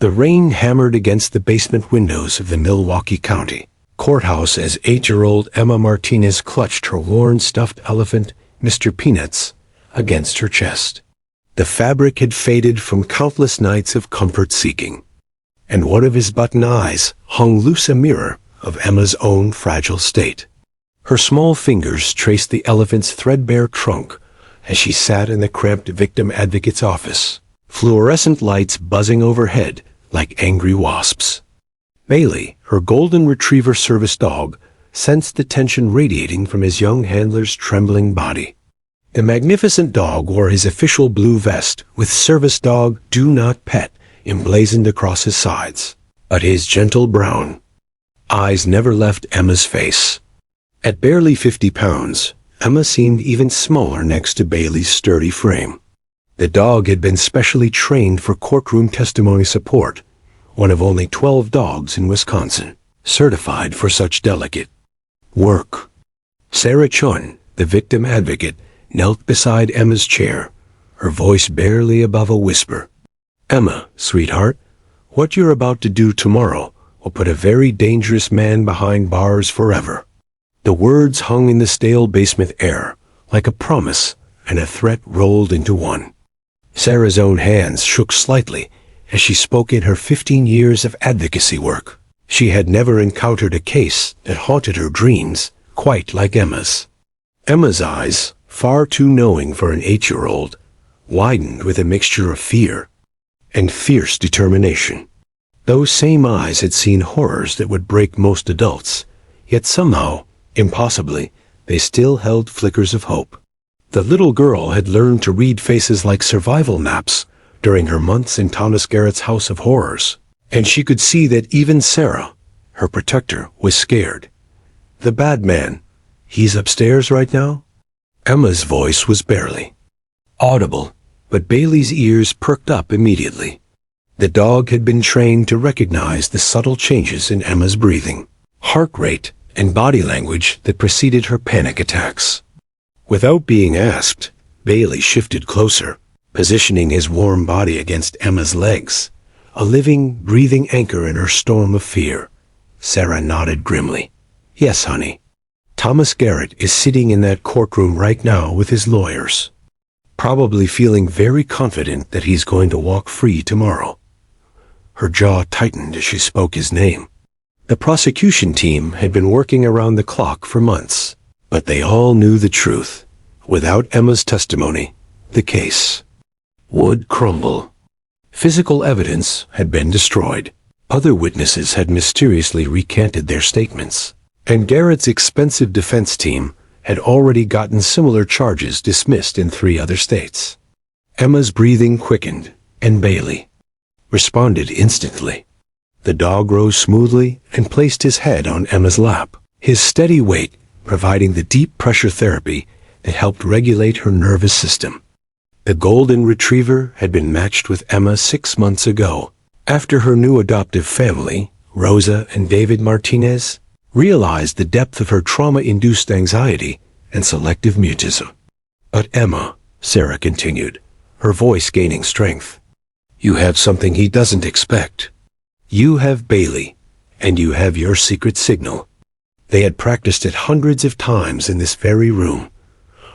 The rain hammered against the basement windows of the Milwaukee County courthouse as 8-year-old Emma Martinez clutched her worn stuffed elephant, Mr. Peanuts, against her chest. The fabric had faded from countless nights of comfort-seeking, and one of his button eyes hung loose, a mirror of Emma's own fragile state. Her small fingers traced the elephant's threadbare trunk as she sat in the cramped victim advocate's office, fluorescent lights buzzing overhead like angry wasps. Bailey, her golden retriever service dog, sensed the tension radiating from his young handler's trembling body. The magnificent dog wore his official blue vest with "Service Dog, Do Not Pet" emblazoned across his sides, but his gentle brown eyes never left Emma's face. At barely 50 pounds, Emma seemed even smaller next to Bailey's sturdy frame. The dog had been specially trained for courtroom testimony support, one of only 12 dogs in Wisconsin certified for such delicate work. Sarah Chun, the victim advocate, knelt beside Emma's chair, her voice barely above a whisper. "Emma, sweetheart, what you're about to do tomorrow will put a very dangerous man behind bars forever." The words hung in the stale basement air, like a promise and a threat rolled into one. Sarah's own hands shook slightly as she spoke in her 15 years of advocacy work. She had never encountered a case that haunted her dreams quite like Emma's. Emma's eyes, far too knowing for an 8-year-old, widened with a mixture of fear and fierce determination. Those same eyes had seen horrors that would break most adults, yet somehow, impossibly, they still held flickers of hope. The little girl had learned to read faces like survival maps during her months in Thomas Garrett's House of Horrors, and she could see that even Sarah, her protector, was scared. "The bad man, he's upstairs right now?" Emma's voice was barely audible, but Bailey's ears perked up immediately. The dog had been trained to recognize the subtle changes in Emma's breathing, heart rate, and body language that preceded her panic attacks. Without being asked, Bailey shifted closer, positioning his warm body against Emma's legs, a living, breathing anchor in her storm of fear. Sarah nodded grimly. "Yes, honey. Thomas Garrett is sitting in that courtroom right now with his lawyers, probably feeling very confident that he's going to walk free tomorrow." Her jaw tightened as she spoke his name. The prosecution team had been working around the clock for months, but they all knew the truth. Without Emma's testimony, the case would crumble. Physical evidence had been destroyed. Other witnesses had mysteriously recanted their statements, and Garrett's expensive defense team had already gotten similar charges dismissed in 3 other states. Emma's breathing quickened, and Bailey responded instantly. The dog rose smoothly and placed his head on Emma's lap, his steady weight providing the deep pressure therapy that helped regulate her nervous system. The golden retriever had been matched with Emma 6 months ago, after her new adoptive family, Rosa and David Martinez, realized the depth of her trauma-induced anxiety and selective mutism. "But Emma," Sarah continued, her voice gaining strength, "you have something he doesn't expect. You have Bailey, and you have your secret signal." They had practiced it hundreds of times in this very room.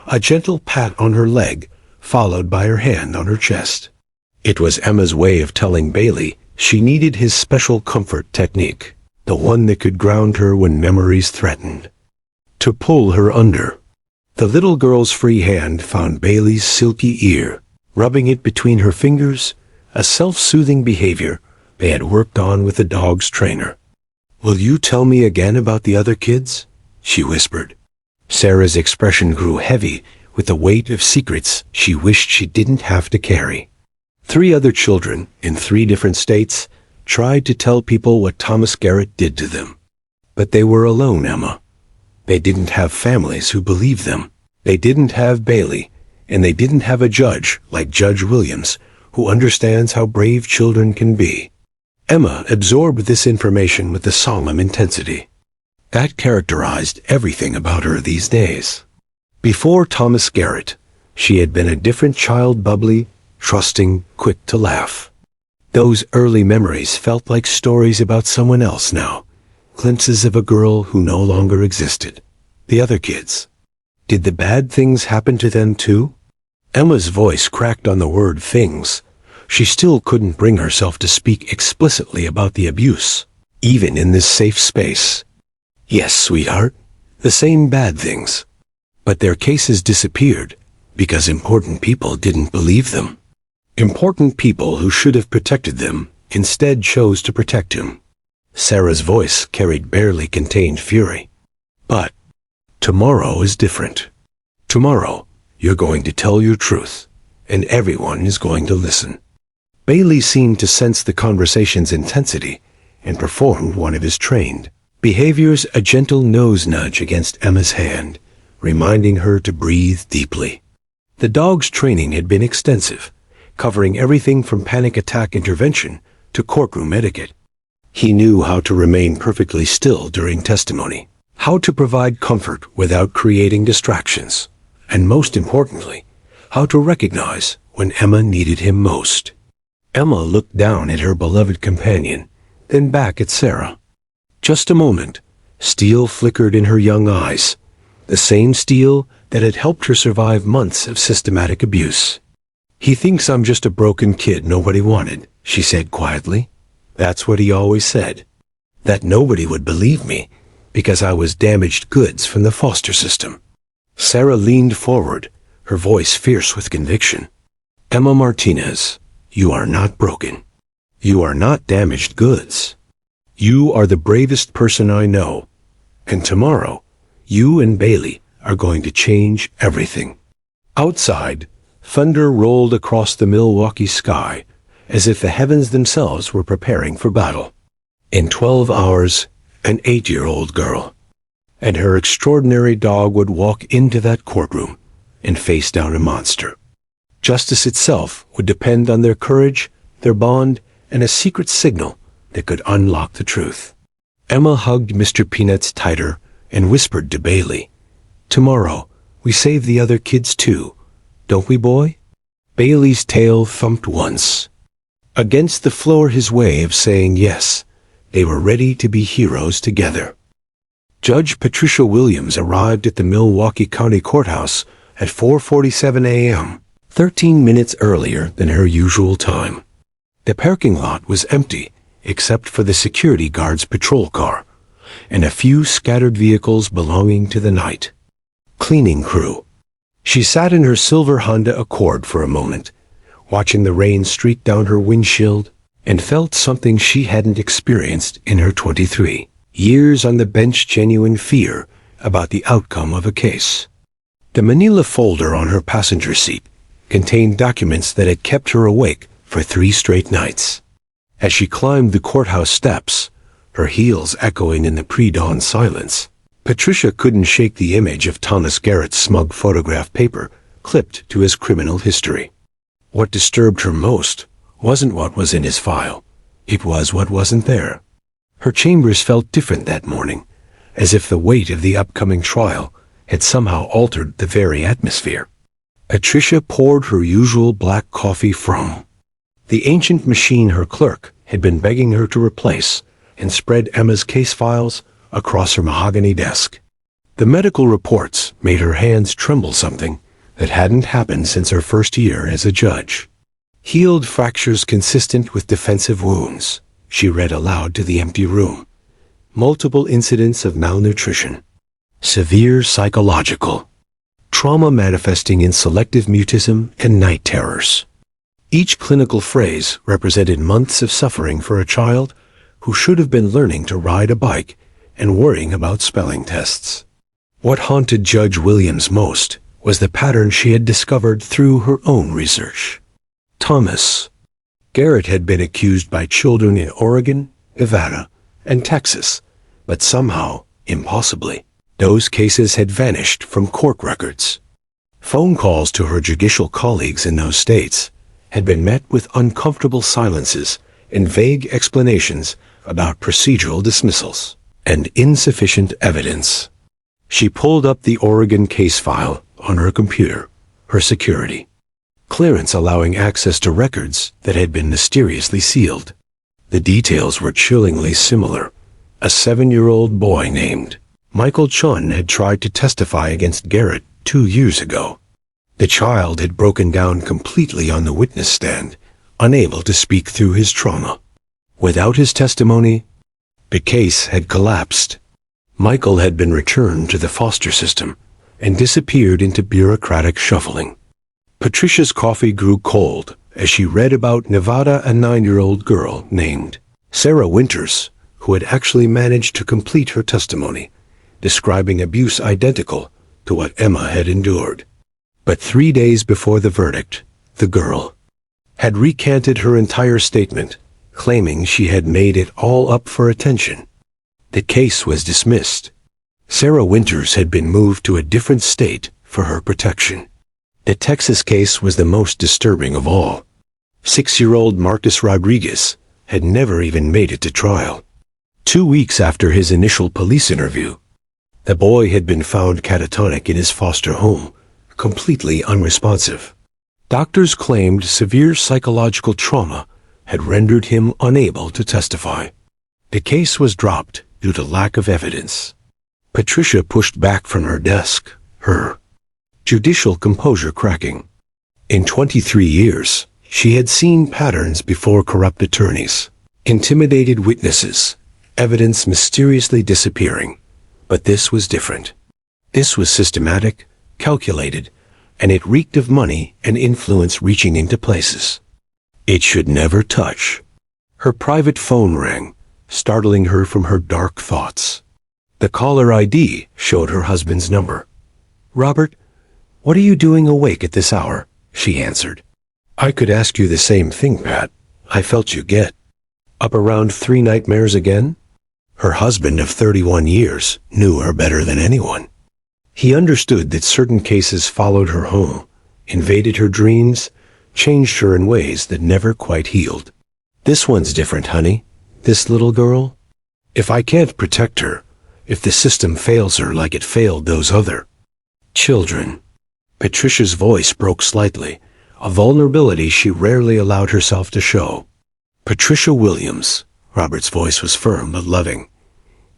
A gentle pat on her leg, followed by her hand on her chest. It was Emma's way of telling Bailey she needed his special comfort technique, the one that could ground her when memories threatened to pull her under. The little girl's free hand found Bailey's silky ear, rubbing it between her fingers, a self-soothing behavior they had worked on with the dog's trainer. "Will you tell me again about the other kids?" she whispered. Sarah's expression grew heavy with the weight of secrets she wished she didn't have to carry. 3 other children in 3 different states tried to tell people what Thomas Garrett did to them. But they were alone, Emma. They didn't have families who believed them. They didn't have Bailey, and they didn't have a judge like Judge Williams who understands how brave children can be. Emma absorbed this information with a solemn intensity that characterized everything about her these days. Before Thomas Garrett, she had been a different child, bubbly, trusting, quick to laugh. Those early memories felt like stories about someone else now, glimpses of a girl who no longer existed. The other kids. Did the bad things happen to them too? Emma's voice cracked on the word things. She still couldn't bring herself to speak explicitly about the abuse, even in this safe space. Yes, sweetheart, the same bad things. But their cases disappeared because important people didn't believe them. Important people who should have protected them instead chose to protect him. Sarah's voice carried barely contained fury. But tomorrow is different. Tomorrow, you're going to tell your truth, and everyone is going to listen. Bailey seemed to sense the conversation's intensity and performed one of his trained behaviors, a gentle nose nudge against Emma's hand, reminding her to breathe deeply. The dog's training had been extensive, covering everything from panic attack intervention to courtroom etiquette. He knew how to remain perfectly still during testimony, how to provide comfort without creating distractions, and most importantly, how to recognize when Emma needed him most. Emma looked down at her beloved companion, then back at Sarah. Just a moment, steel flickered in her young eyes, the same steel that had helped her survive months of systematic abuse. "He thinks I'm just a broken kid nobody wanted," she said quietly. "That's what he always said. That nobody would believe me because I was damaged goods from the foster system." Sarah leaned forward, her voice fierce with conviction. "Emma Martinez, you are not broken. You are not damaged goods. You are the bravest person I know. And tomorrow, you and Bailey are going to change everything." Outside, thunder rolled across the Milwaukee sky, as if the heavens themselves were preparing for battle. In 12 hours, an 8-year-old girl and her extraordinary dog would walk into that courtroom and face down a monster. Justice itself would depend on their courage, their bond, and a secret signal that could unlock the truth. Emma hugged Mr. Peanuts tighter and whispered to Bailey, "Tomorrow, we save the other kids too, don't we, boy?" Bailey's tail thumped once. Against the floor, his way of saying yes, they were ready to be heroes together. Judge Patricia Williams arrived at the Milwaukee County Courthouse at 4:47 a.m., 13 minutes earlier than her usual time. The parking lot was empty except for the security guard's patrol car and a few scattered vehicles belonging to the night cleaning crew. She sat in her silver Honda Accord for a moment, watching the rain streak down her windshield, and felt something she hadn't experienced in her 23 years on the bench: genuine fear about the outcome of a case. The manila folder on her passenger seat contained documents that had kept her awake for 3 straight nights. As she climbed the courthouse steps, her heels echoing in the pre-dawn silence, Patricia couldn't shake the image of Thomas Garrett's smug photograph paper clipped to his criminal history. What disturbed her most wasn't what was in his file. It was what wasn't there. Her chambers felt different that morning, as if the weight of the upcoming trial had somehow altered the very atmosphere. Patricia poured her usual black coffee from the ancient machine her clerk had been begging her to replace, and spread Emma's case files across her mahogany desk. The medical reports made her hands tremble, something that hadn't happened since her first year as a judge. "Healed fractures consistent with defensive wounds," she read aloud to the empty room. "Multiple incidents of malnutrition. Severe psychological trauma manifesting in selective mutism and night terrors." Each clinical phrase represented months of suffering for a child who should have been learning to ride a bike and worrying about spelling tests. What haunted Judge Williams most was the pattern she had discovered through her own research. Thomas Garrett had been accused by children in Oregon, Nevada, and Texas, but somehow, impossibly, those cases had vanished from court records. Phone calls to her judicial colleagues in those states had been met with uncomfortable silences and vague explanations about procedural dismissals and insufficient evidence. She pulled up the Oregon case file on her computer, her security. clearance allowing access to records that had been mysteriously sealed. The details were chillingly similar. A 7-year-old boy named Michael Chun had tried to testify against Garrett 2 years ago. The child had broken down completely on the witness stand, unable to speak through his trauma. Without his testimony, the case had collapsed. Michael had been returned to the foster system and disappeared into bureaucratic shuffling. Patricia's coffee grew cold as she read about Nevada, a 9-year-old girl named Sarah Winters, who had actually managed to complete her testimony, describing abuse identical to what Emma had endured. But 3 days before the verdict, the girl had recanted her entire statement, claiming she had made it all up for attention. The case was dismissed. Sarah Winters had been moved to a different state for her protection. The Texas case was the most disturbing of all. 6-year-old Marcus Rodriguez had never even made it to trial. 2 weeks after his initial police interview, the boy had been found catatonic in his foster home, completely unresponsive. Doctors claimed severe psychological trauma had rendered him unable to testify. The case was dropped due to lack of evidence. Patricia pushed back from her desk, her judicial composure cracking. In 23 years, she had seen patterns before: corrupt attorneys, intimidated witnesses, evidence mysteriously disappearing. But this was different. This was systematic, calculated, and it reeked of money and influence reaching into places it should never touch. Her private phone rang, startling her from her dark thoughts. The caller ID showed her husband's number. "Robert, what are you doing awake at this hour?" she answered. "I could ask you the same thing, Pat. I felt you get up around 3 nightmares again?" Her husband of 31 years knew her better than anyone. He understood that certain cases followed her home, invaded her dreams, changed her in ways that never quite healed. "This one's different, honey. This little girl. If I can't protect her, if the system fails her like it failed those other children." Patricia's voice broke slightly, a vulnerability she rarely allowed herself to show. "Patricia Williams," Robert's voice was firm but loving,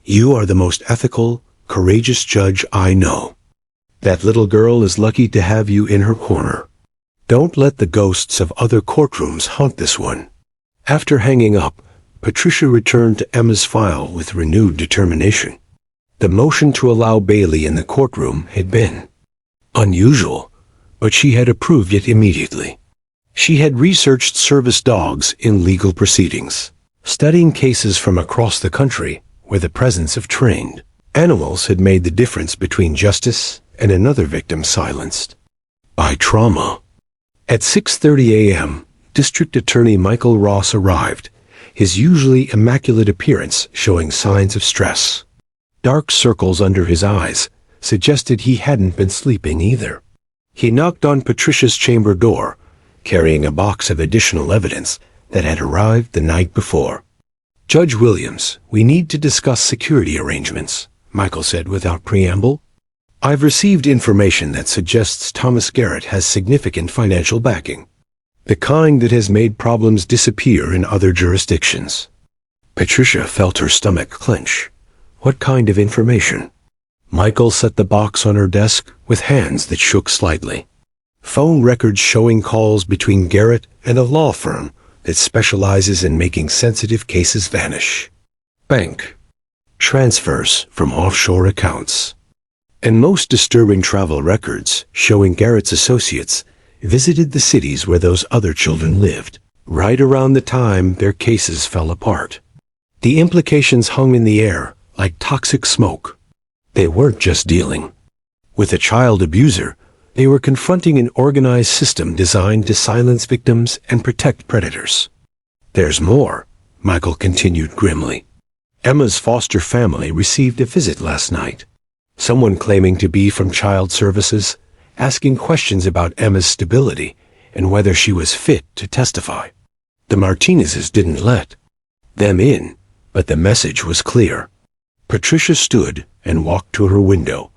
"you are the most ethical, courageous judge I know. That little girl is lucky to have you in her corner. Don't let the ghosts of other courtrooms haunt this one." After hanging up, Patricia returned to Emma's file with renewed determination. The motion to allow Bailey in the courtroom had been unusual, but she had approved it immediately. She had researched service dogs in legal proceedings, studying cases from across the country where the presence of trained animals had made the difference between justice and another victim silenced by trauma. At 6:30 a.m., District Attorney Michael Ross arrived, his usually immaculate appearance showing signs of stress. Dark circles under his eyes suggested he hadn't been sleeping either. He knocked on Patricia's chamber door, carrying a box of additional evidence that had arrived the night before. "Judge Williams, we need to discuss security arrangements," Michael said without preamble. "I've received information that suggests Thomas Garrett has significant financial backing, the kind that has made problems disappear in other jurisdictions." Patricia felt her stomach clench. What kind of information? Michael set the box on her desk with hands that shook slightly. Phone records showing calls between Garrett and a law firm that specializes in making sensitive cases vanish. Bank transfers from offshore accounts. And most disturbing travel records showing Garrett's associates visited the cities where those other children lived, right around the time their cases fell apart. The implications hung in the air like toxic smoke. They weren't just dealing with a child abuser. They were confronting an organized system designed to silence victims and protect predators. "There's more," Michael continued grimly. "Emma's foster family received a visit last night. Someone claiming to be from Child Services, asking questions about Emma's stability and whether she was fit to testify. The Martinezes didn't let them in, but the message was clear." Patricia stood and walked to her window,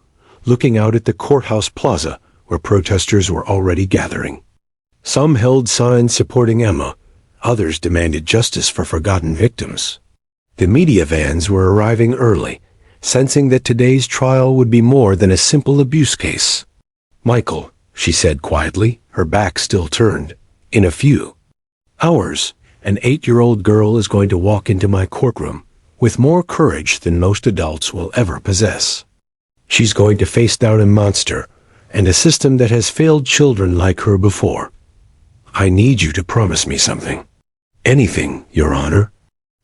looking out at the courthouse plaza where protesters were already gathering. Some held signs supporting Emma, others demanded justice for forgotten victims. The media vans were arriving early, sensing that today's trial would be more than a simple abuse case. "Michael," she said quietly, her back still turned, "in a few hours, an 8-year-old girl is going to walk into my courtroom with more courage than most adults will ever possess. She's going to face down a monster and a system that has failed children like her before. I need you to promise me something." "Anything, Your Honor."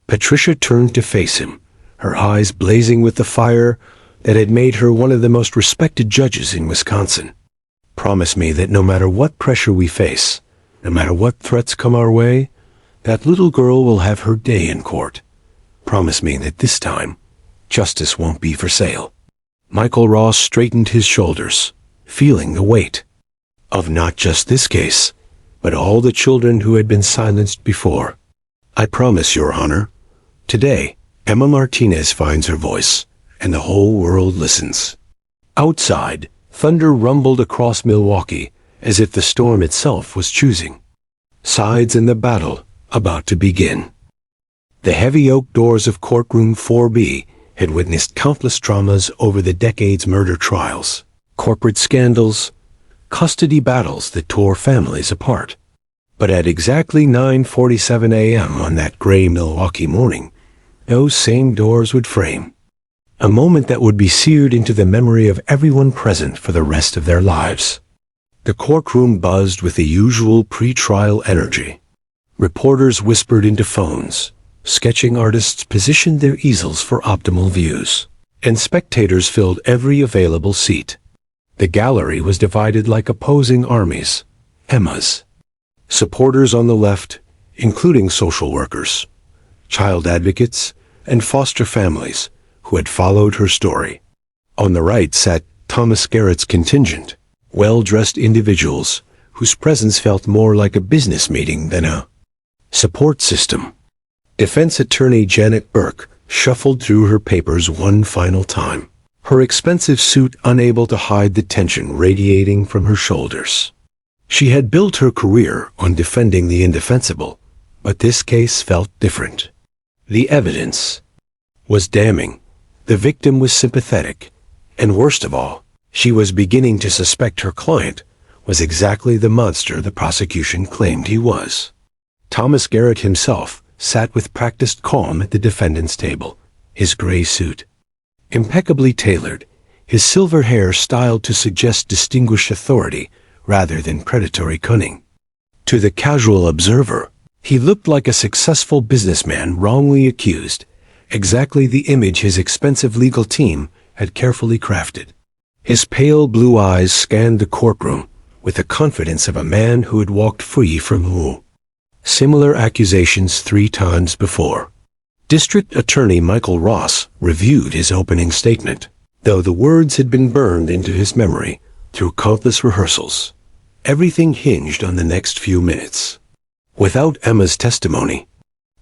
Patricia turned to face him, her eyes blazing with the fire that had made her one of the most respected judges in Wisconsin. "Promise me that no matter what pressure we face, no matter what threats come our way, that little girl will have her day in court. Promise me that this time, justice won't be for sale." Michael Ross straightened his shoulders, feeling the weight of not just this case, but all the children who had been silenced before. "I promise, Your Honor." Today, Emma Martinez finds her voice, and the whole world listens. Outside, thunder rumbled across Milwaukee, as if the storm itself was choosing sides in the battle about to begin. The heavy oak doors of Courtroom 4B had witnessed countless dramas over the decades: murder trials, corporate scandals, custody battles that tore families apart. But at exactly 9:47 a.m. on that gray Milwaukee morning, those same doors would frame a moment that would be seared into the memory of everyone present for the rest of their lives. The courtroom buzzed with the usual pre-trial energy. Reporters whispered into phones, sketching artists positioned their easels for optimal views, and spectators filled every available seat. The gallery was divided like opposing armies. Emma's supporters on the left, including social workers, child advocates, and foster families who had followed her story. On the right sat Thomas Garrett's contingent, well-dressed individuals whose presence felt more like a business meeting than a support system. Defense attorney Janet Burke shuffled through her papers one final time, her expensive suit unable to hide the tension radiating from her shoulders. She had built her career on defending the indefensible, but this case felt different. The evidence was damning. The victim was sympathetic, and worst of all, she was beginning to suspect her client was exactly the monster the prosecution claimed he was. Thomas Garrett himself sat with practiced calm at the defendant's table, his gray suit impeccably tailored, his silver hair styled to suggest distinguished authority rather than predatory cunning. To the casual observer, he looked like a successful businessman wrongly accused, exactly the image his expensive legal team had carefully crafted. His pale blue eyes scanned the courtroom with the confidence of a man who had walked free from similar accusations 3 times before. District Attorney Michael Ross reviewed his opening statement, though the words had been burned into his memory through countless rehearsals. Everything hinged on the next few minutes. Without Emma's testimony,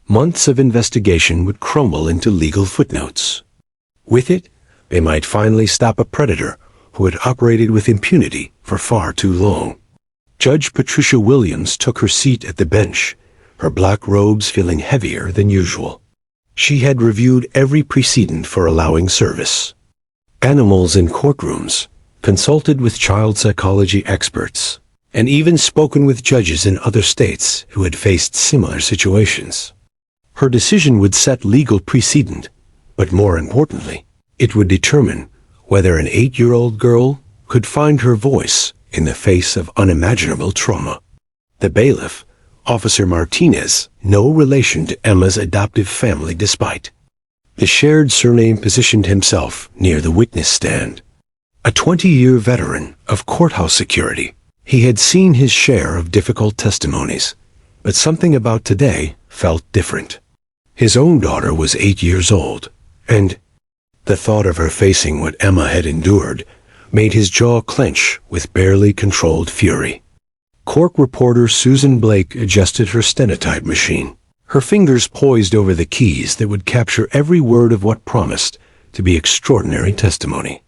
months of investigation would crumble into legal footnotes. With it, they might finally stop a predator who had operated with impunity for far too long. Judge Patricia Williams took her seat at the bench, her black robes feeling heavier than usual. She had reviewed every precedent for allowing service. Animals in courtrooms, consulted with child psychology experts, and even spoken with judges in other states who had faced similar situations. Her decision would set legal precedent, but more importantly, it would determine whether an 8-year-old girl could find her voice in the face of unimaginable trauma. The bailiff, Officer Martinez, no relation to Emma's adoptive family despite the shared surname, positioned himself near the witness stand. A 20-year veteran of courthouse security, he had seen his share of difficult testimonies, but something about today felt different. His own daughter was 8 years old, and the thought of her facing what Emma had endured made his jaw clench with barely controlled fury. Court reporter Susan Blake adjusted her stenotype machine, her fingers poised over the keys that would capture every word of what promised to be extraordinary testimony.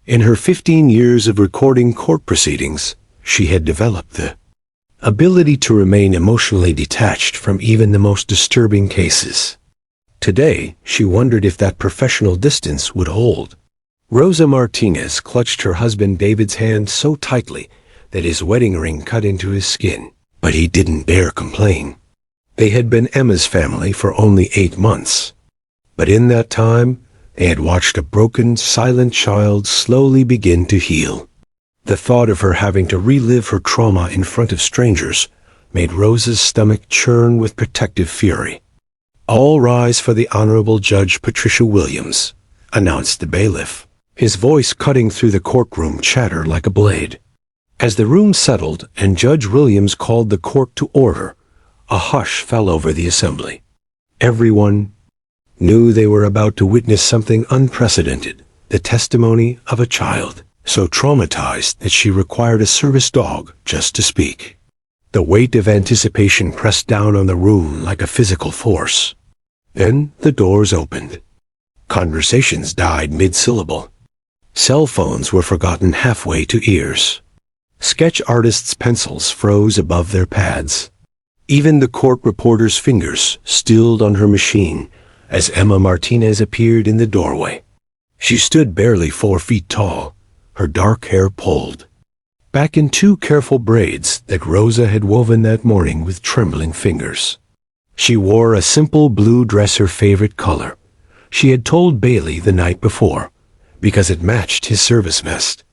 In her 15 years of recording court proceedings, she had developed the ability to remain emotionally detached from even the most disturbing cases. Today, she wondered if that professional distance would hold. Rosa Martinez clutched her husband David's hand so tightly that his wedding ring cut into his skin, but he didn't dare complain. They had been Emma's family for only 8 months. But in that time, they had watched a broken, silent child slowly begin to heal. The thought of her having to relive her trauma in front of strangers made Rosa's stomach churn with protective fury. "All rise for the Honorable Judge Patricia Williams," announced the bailiff, his voice cutting through the courtroom chatter like a blade. As the room settled and Judge Williams called the court to order, a hush fell over the assembly. Everyone knew they were about to witness something unprecedented, the testimony of a child, so traumatized that she required a service dog just to speak. The weight of anticipation pressed down on the room like a physical force. Then the doors opened. Conversations died mid-syllable. Cell phones were forgotten halfway to ears. Sketch artists' pencils froze above their pads. Even the court reporter's fingers stilled on her machine as Emma Martinez appeared in the doorway. She stood barely 4 feet tall, her dark hair pulled back in 2 careful braids that Rosa had woven that morning with trembling fingers. She wore a simple blue dress, her favorite color. She had told Bailey the night before, because it matched his service vest.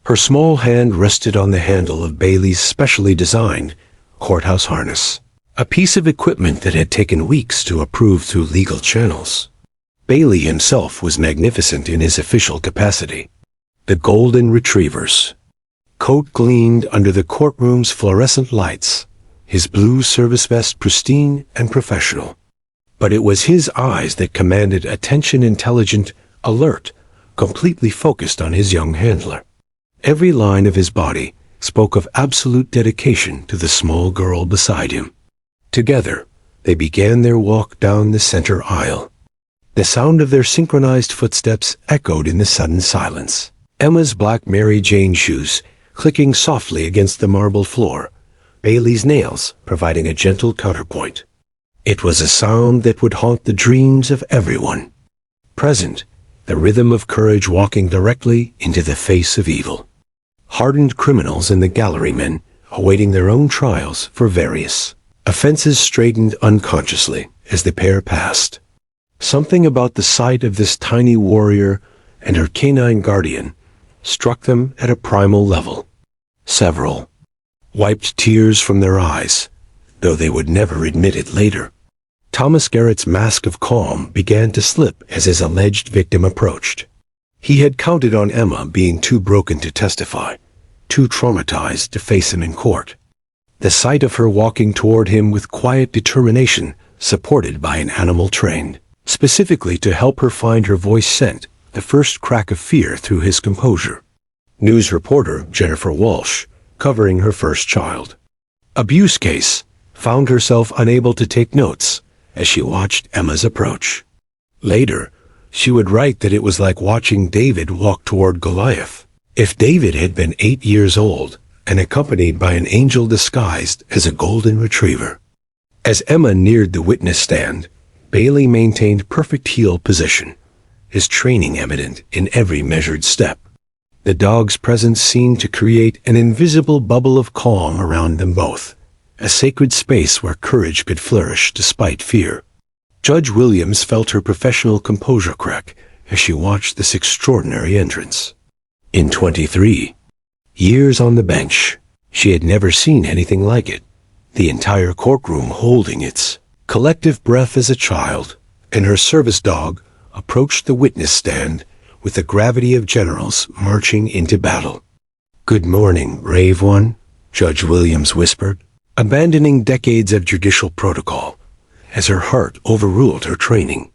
Her small hand rested on the handle of Bailey's specially designed courthouse harness, a piece of equipment that had taken weeks to approve through legal channels. Bailey himself was magnificent in his official capacity. The golden retriever's coat gleamed under the courtroom's fluorescent lights, his blue service vest pristine and professional. But it was his eyes that commanded attention, intelligent, alert, completely focused on his young handler. Every line of his body spoke of absolute dedication to the small girl beside him. Together, they began their walk down the center aisle. The sound of their synchronized footsteps echoed in the sudden silence. Emma's black Mary Jane shoes clicking softly against the marble floor, Bailey's nails providing a gentle counterpoint. It was a sound that would haunt the dreams of everyone present, the rhythm of courage walking directly into the face of evil. Hardened criminals and the gallerymen awaiting their own trials for various offenses straightened unconsciously as the pair passed. Something about the sight of this tiny warrior and her canine guardian struck them at a primal level. Several wiped tears from their eyes, though they would never admit it later. Thomas Garrett's mask of calm began to slip as his alleged victim approached. He had counted on Emma being too broken to testify, too traumatized to face him in court. The sight of her walking toward him with quiet determination, supported by an animal trained specifically to help her find her voice, sent the first crack of fear through his composure. News reporter Jennifer Walsh, covering her first child abuse case, found herself unable to take notes as she watched Emma's approach. Later, she would write that it was like watching David walk toward Goliath. If David had been 8 years old and accompanied by an angel disguised as a golden retriever. As Emma neared the witness stand, Bailey maintained perfect heel position, his training evident in every measured step. The dog's presence seemed to create an invisible bubble of calm around them both, a sacred space where courage could flourish despite fear. Judge Williams felt her professional composure crack as she watched this extraordinary entrance. In 23 years on the bench, she had never seen anything like it, the entire courtroom holding its collective breath as a child, and her service dog approached the witness stand with the gravity of generals marching into battle. "Good morning, brave one," Judge Williams whispered, abandoning decades of judicial protocol, as her heart overruled her training.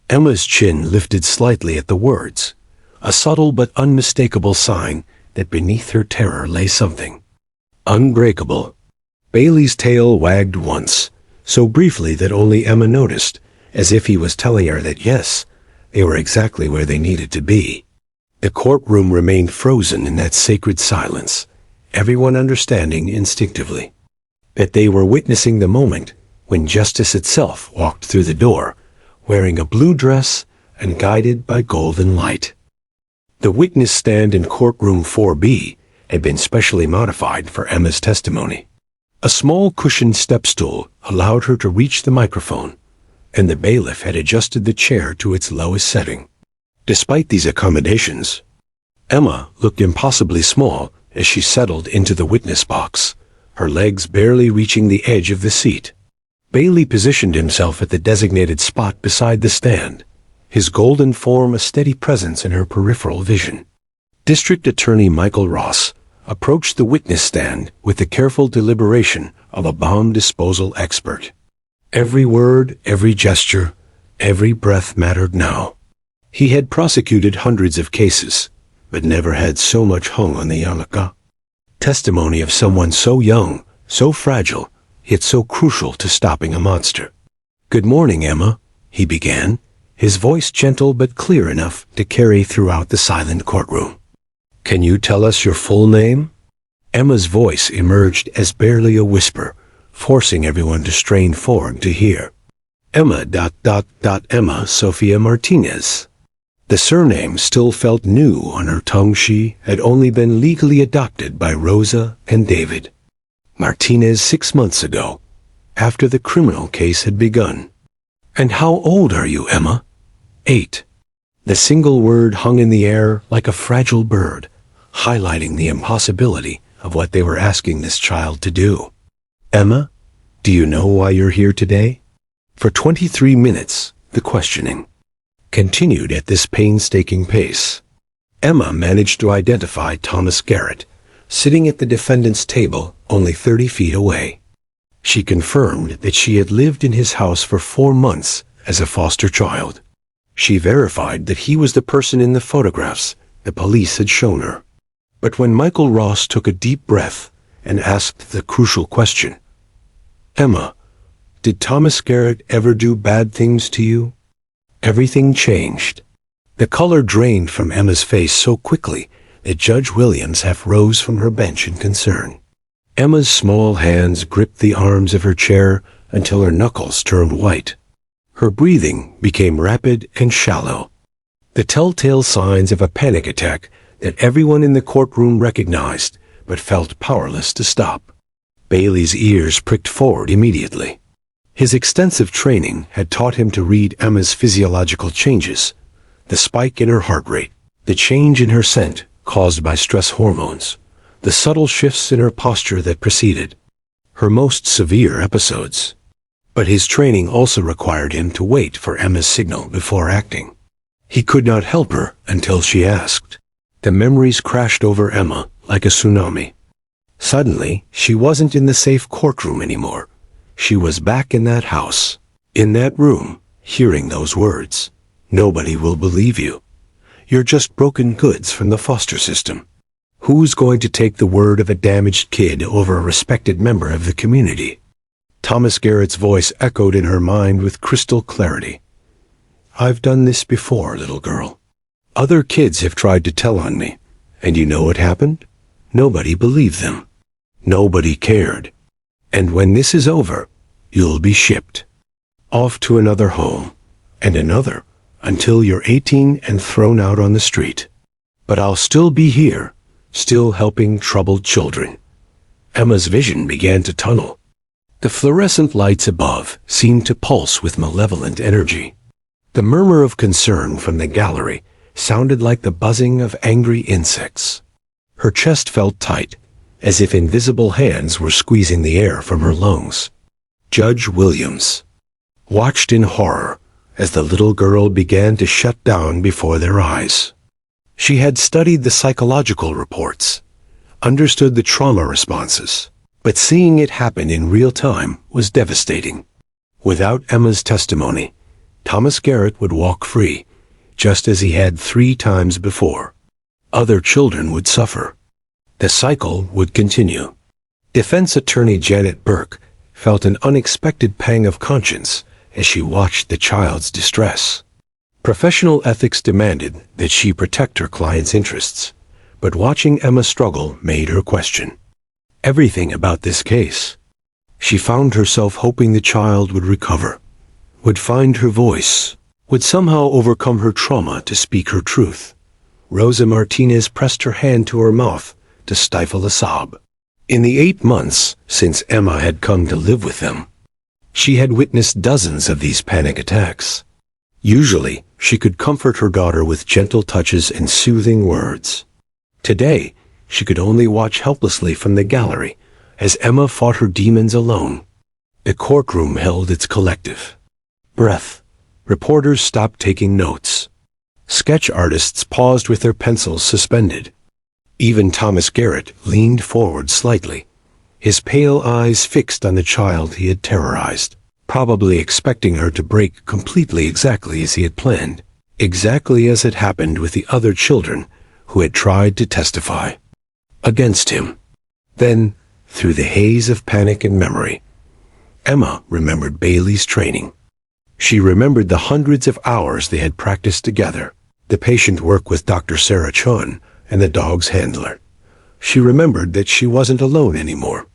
Emma's chin lifted slightly at the words, a subtle but unmistakable sign that beneath her terror lay something unbreakable. Bailey's tail wagged once, so briefly that only Emma noticed, as if he was telling her that yes, they were exactly where they needed to be. The courtroom remained frozen in that sacred silence, everyone understanding instinctively. that they were witnessing the moment when justice itself walked through the door, wearing a blue dress and guided by golden light. The witness stand in courtroom 4B had been specially modified for Emma's testimony. A small cushioned step stool allowed her to reach the microphone, and the bailiff had adjusted the chair to its lowest setting. Despite these accommodations, Emma looked impossibly small as she settled into the witness box, her legs barely reaching the edge of the seat. Bailey positioned himself at the designated spot beside the stand, his golden form a steady presence in her peripheral vision. District Attorney Michael Ross approached the witness stand with the careful deliberation of a bomb disposal expert. Every word, every gesture, every breath mattered now. He had prosecuted hundreds of cases, but never had so much hung on the yarmulke. Testimony of someone so young, so fragile, yet so crucial to stopping a monster. "Good morning, Emma," he began, his voice gentle but clear enough to carry throughout the silent courtroom. "Can you tell us your full name?" Emma's voice emerged as barely a whisper, forcing everyone to strain forward to hear. Emma Emma Sofia Martinez. The surname still felt new on her tongue. She had only been legally adopted by Rosa and David Martinez 6 months ago, after the criminal case had begun. "And how old are you, Emma?" 8. The single word hung in the air like a fragile bird, highlighting the impossibility of what they were asking this child to do. "Emma, do you know why you're here today?" For 23 minutes, the questioning continued at this painstaking pace. Emma managed to identify Thomas Garrett, sitting at the defendant's table only 30 feet away. She confirmed that she had lived in his house for 4 months as a foster child. She verified that he was the person in the photographs the police had shown her. But when Michael Ross took a deep breath and asked the crucial question, "Emma, did Thomas Garrett ever do bad things to you?" everything changed. The color drained from Emma's face so quickly that Judge Williams half rose from her bench in concern. Emma's small hands gripped the arms of her chair until her knuckles turned white. Her breathing became rapid and shallow, the telltale signs of a panic attack that everyone in the courtroom recognized but felt powerless to stop. Bailey's ears pricked forward immediately. His extensive training had taught him to read Emma's physiological changes, the spike in her heart rate, the change in her scent caused by stress hormones, the subtle shifts in her posture that preceded her most severe episodes. But his training also required him to wait for Emma's signal before acting. He could not help her until she asked. The memories crashed over Emma like a tsunami. Suddenly, she wasn't in the safe courtroom anymore. She was back in that house, in that room, hearing those words. "Nobody will believe you. You're just broken goods from the foster system. Who's going to take the word of a damaged kid over a respected member of the community?" Thomas Garrett's voice echoed in her mind with crystal clarity. "I've done this before, little girl. Other kids have tried to tell on me, and you know what happened? Nobody believed them. Nobody cared. And when this is over, you'll be shipped off to another home, and another, until you're 18 and thrown out on the street. But I'll still be here, still helping troubled children." Emma's vision began to tunnel. The fluorescent lights above seemed to pulse with malevolent energy. The murmur of concern from the gallery sounded like the buzzing of angry insects. Her chest felt tight, as if invisible hands were squeezing the air from her lungs. Judge Williams watched in horror as the little girl began to shut down before their eyes. She had studied the psychological reports, understood the trauma responses, but seeing it happen in real time was devastating. Without Emma's testimony, Thomas Garrett would walk free, just as he had 3 times before. Other children would suffer. The cycle would continue. Defense attorney Janet Burke felt an unexpected pang of conscience as she watched the child's distress. Professional ethics demanded that she protect her client's interests, but watching Emma struggle made her question everything about this case. She found herself hoping the child would recover, would find her voice, would somehow overcome her trauma to speak her truth. Rosa Martinez pressed her hand to her mouth to stifle a sob. In the 8 months since Emma had come to live with them, she had witnessed dozens of these panic attacks. Usually, she could comfort her daughter with gentle touches and soothing words. Today, she could only watch helplessly from the gallery as Emma fought her demons alone. The courtroom held its collective breath. Reporters stopped taking notes. Sketch artists paused with their pencils suspended. Even Thomas Garrett leaned forward slightly, his pale eyes fixed on the child he had terrorized, probably expecting her to break completely exactly as he had planned, exactly as had happened with the other children who had tried to testify against him. Then, through the haze of panic and memory, Emma remembered Bailey's training. She remembered the hundreds of hours they had practiced together, the patient work with Dr. Sarah Chun and the dog's handler. She remembered that she wasn't alone anymore.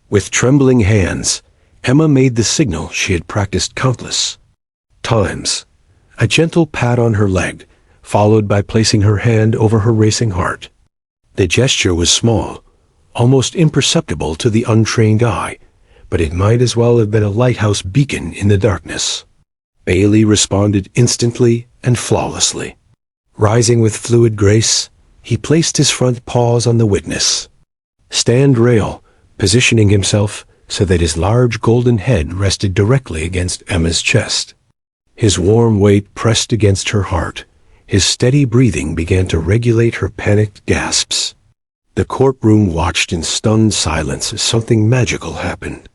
With trembling hands, Emma made the signal she had practiced countless times. A gentle pat on her leg, followed by placing her hand over her racing heart. The gesture was small, almost imperceptible to the untrained eye, but it might as well have been a lighthouse beacon in the darkness. Bailey responded instantly and flawlessly. Rising with fluid grace, he placed his front paws on the witness stand rail, positioning himself so that his large golden head rested directly against Emma's chest. His warm weight pressed against her heart. His steady breathing began to regulate her panicked gasps. The courtroom watched in stunned silence as something magical happened.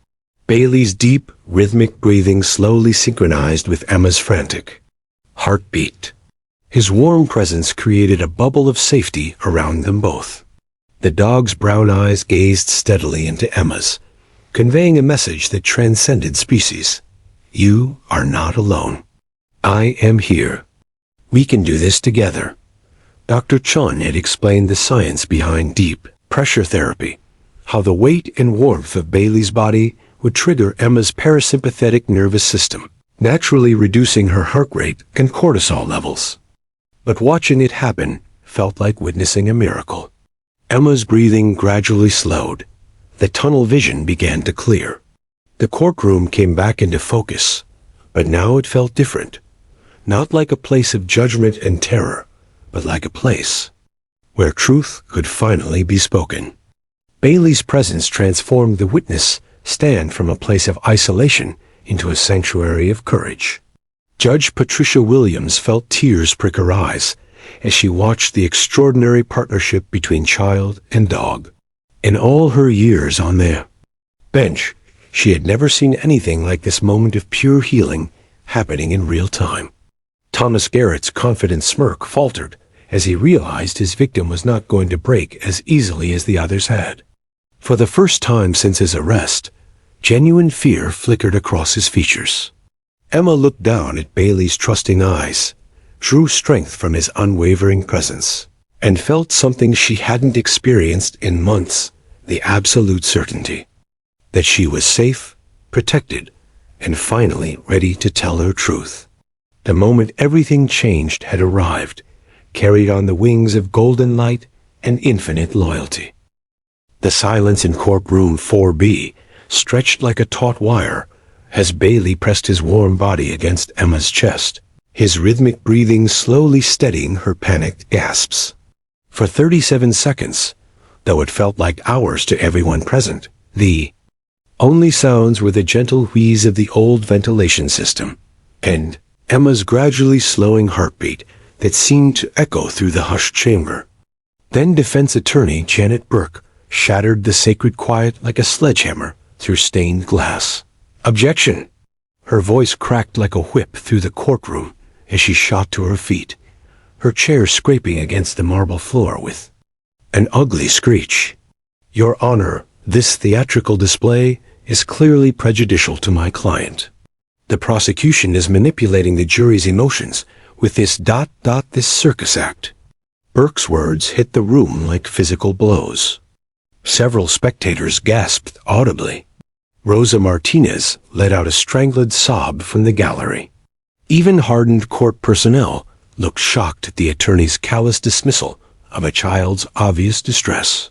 Bailey's deep, rhythmic breathing slowly synchronized with Emma's frantic heartbeat. His warm presence created a bubble of safety around them both. The dog's brown eyes gazed steadily into Emma's, conveying a message that transcended species. You are not alone. I am here. We can do this together. Dr. Chun had explained the science behind deep pressure therapy, how the weight and warmth of Bailey's body would trigger Emma's parasympathetic nervous system, naturally reducing her heart rate and cortisol levels. But watching it happen felt like witnessing a miracle. Emma's breathing gradually slowed. The tunnel vision began to clear. The courtroom came back into focus, but now it felt different. Not like a place of judgment and terror, but like a place where truth could finally be spoken. Bailey's presence transformed the witness stand from a place of isolation into a sanctuary of courage. Judge Patricia Williams felt tears prick her eyes as she watched the extraordinary partnership between child and dog. In all her years on the bench, she had never seen anything like this moment of pure healing happening in real time. Thomas Garrett's confident smirk faltered as he realized his victim was not going to break as easily as the others had. For the first time since his arrest, genuine fear flickered across his features. Emma looked down at Bailey's trusting eyes, drew strength from his unwavering presence, and felt something she hadn't experienced in months, the absolute certainty that she was safe, protected, and finally ready to tell her truth. The moment everything changed had arrived, carried on the wings of golden light and infinite loyalty. The silence in courtroom 4B stretched like a taut wire as Bailey pressed his warm body against Emma's chest, his rhythmic breathing slowly steadying her panicked gasps. For 37 seconds, though it felt like hours to everyone present, the only sounds were the gentle wheeze of the old ventilation system and Emma's gradually slowing heartbeat that seemed to echo through the hushed chamber. Then defense attorney Janet Burke shattered the sacred quiet like a sledgehammer through stained glass. Objection! Her voice cracked like a whip through the courtroom as she shot to her feet, her chair scraping against the marble floor with an ugly screech. Your Honor, this theatrical display is clearly prejudicial to my client. The prosecution is manipulating the jury's emotions with this this circus act. Burke's words hit the room like physical blows. Several spectators gasped audibly. Rosa Martinez let out a strangled sob from the gallery. Even hardened court personnel looked shocked at the attorney's callous dismissal of a child's obvious distress.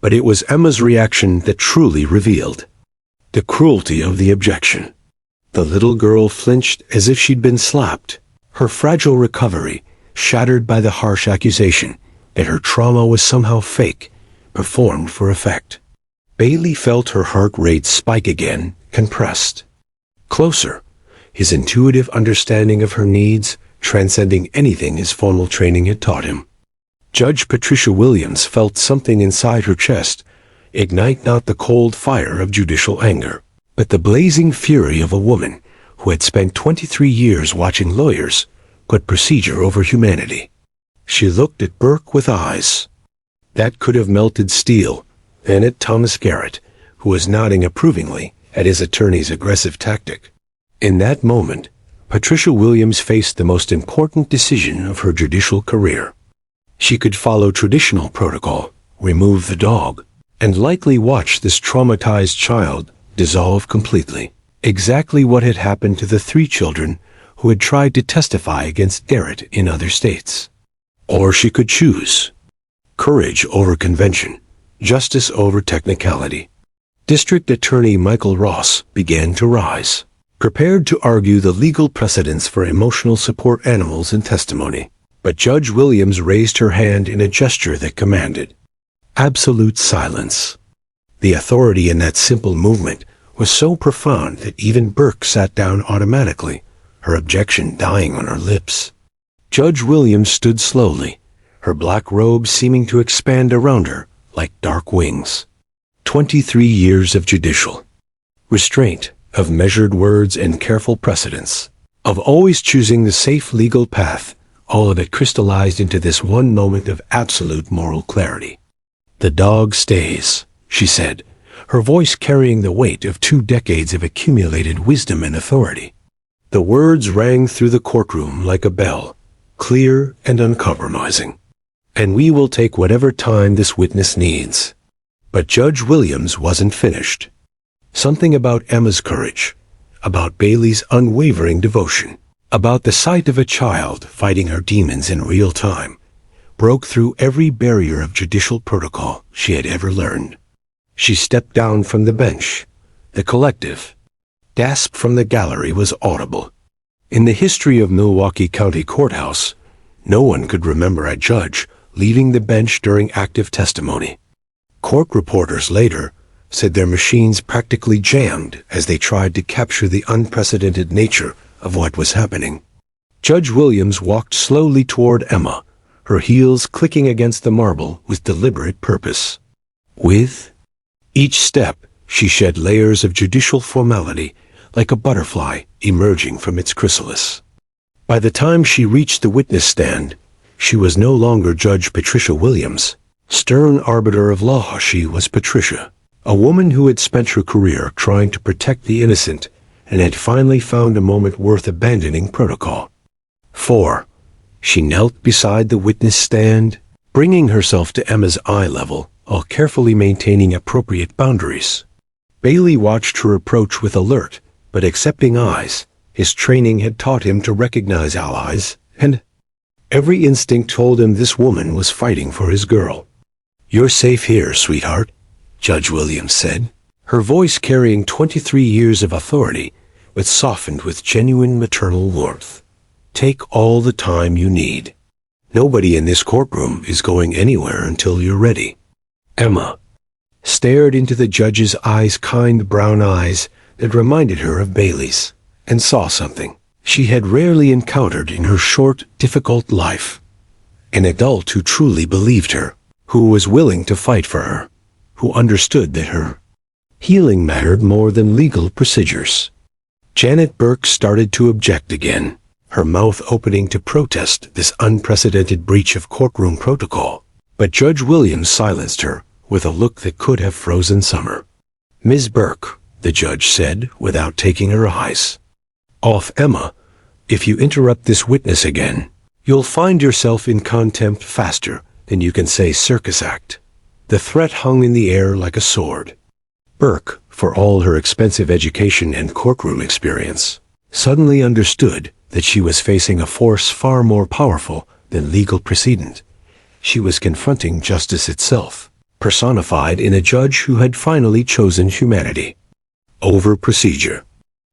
But it was Emma's reaction that truly revealed the cruelty of the objection. The little girl flinched as if she'd been slapped, her fragile recovery shattered by the harsh accusation that her trauma was somehow fake, performed for effect. Bailey felt her heart rate spike again, compressed. Closer, his intuitive understanding of her needs transcending anything his formal training had taught him. Judge Patricia Williams felt something inside her chest ignite not the cold fire of judicial anger, but the blazing fury of a woman who had spent 23 years watching lawyers put procedure over humanity. She looked at Burke with eyes that could have melted steel, and at Thomas Garrett, who was nodding approvingly at his attorney's aggressive tactic. In that moment, Patricia Williams faced the most important decision of her judicial career. She could follow traditional protocol, remove the dog, and likely watch this traumatized child dissolve completely. Exactly what had happened to the 3 children who had tried to testify against Garrett in other states. Or she could choose courage over convention, justice over technicality. District Attorney Michael Ross began to rise, prepared to argue the legal precedents for emotional support animals in testimony. But Judge Williams raised her hand in a gesture that commanded absolute silence. The authority in that simple movement was so profound that even Burke sat down automatically, her objection dying on her lips. Judge Williams stood slowly, her black robe seeming to expand around her like dark wings. 23 years of judicial restraint, of measured words and careful precedence, of always choosing the safe legal path, all of it crystallized into this one moment of absolute moral clarity. "The dog stays," she said, her voice carrying the weight of 2 decades of accumulated wisdom and authority. The words rang through the courtroom like a bell, clear and uncompromising. "And we will take whatever time this witness needs." But Judge Williams wasn't finished. Something about Emma's courage, about Bailey's unwavering devotion, about the sight of a child fighting her demons in real time, broke through every barrier of judicial protocol she had ever learned. She stepped down from the bench. The collective gasp from the gallery was audible. In the history of Milwaukee County Courthouse, no one could remember a judge leaving the bench during active testimony. Court reporters later said their machines practically jammed as they tried to capture the unprecedented nature of what was happening. Judge Williams walked slowly toward Emma, her heels clicking against the marble with deliberate purpose. With each step, she shed layers of judicial formality like a butterfly emerging from its chrysalis. By the time she reached the witness stand, she was no longer Judge Patricia Williams. Stern arbiter of law, she was Patricia, a woman who had spent her career trying to protect the innocent and had finally found a moment worth abandoning protocol. 4. She knelt beside the witness stand, bringing herself to Emma's eye level while carefully maintaining appropriate boundaries. Bailey watched her approach with alert but accepting eyes. His training had taught him to recognize allies, and every instinct told him this woman was fighting for his girl. "You're safe here, sweetheart," Judge Williams said, her voice carrying 23 years of authority, but softened with genuine maternal warmth. "Take all the time you need. Nobody in this courtroom is going anywhere until you're ready." Emma stared into the judge's eyes, kind brown eyes that reminded her of Bailey's, and saw something she had rarely encountered in her short, difficult life. An adult who truly believed her, who was willing to fight for her, who understood that her healing mattered more than legal procedures. Janet Burke started to object again, her mouth opening to protest this unprecedented breach of courtroom protocol. But Judge Williams silenced her with a look that could have frozen summer. "Ms. Burke," the judge said without taking her eyes off Emma, "if you interrupt this witness again, you'll find yourself in contempt faster than you can say circus act." The threat hung in the air like a sword. Burke, for all her expensive education and courtroom experience, suddenly understood that she was facing a force far more powerful than legal precedent. She was confronting justice itself, personified in a judge who had finally chosen humanity over procedure.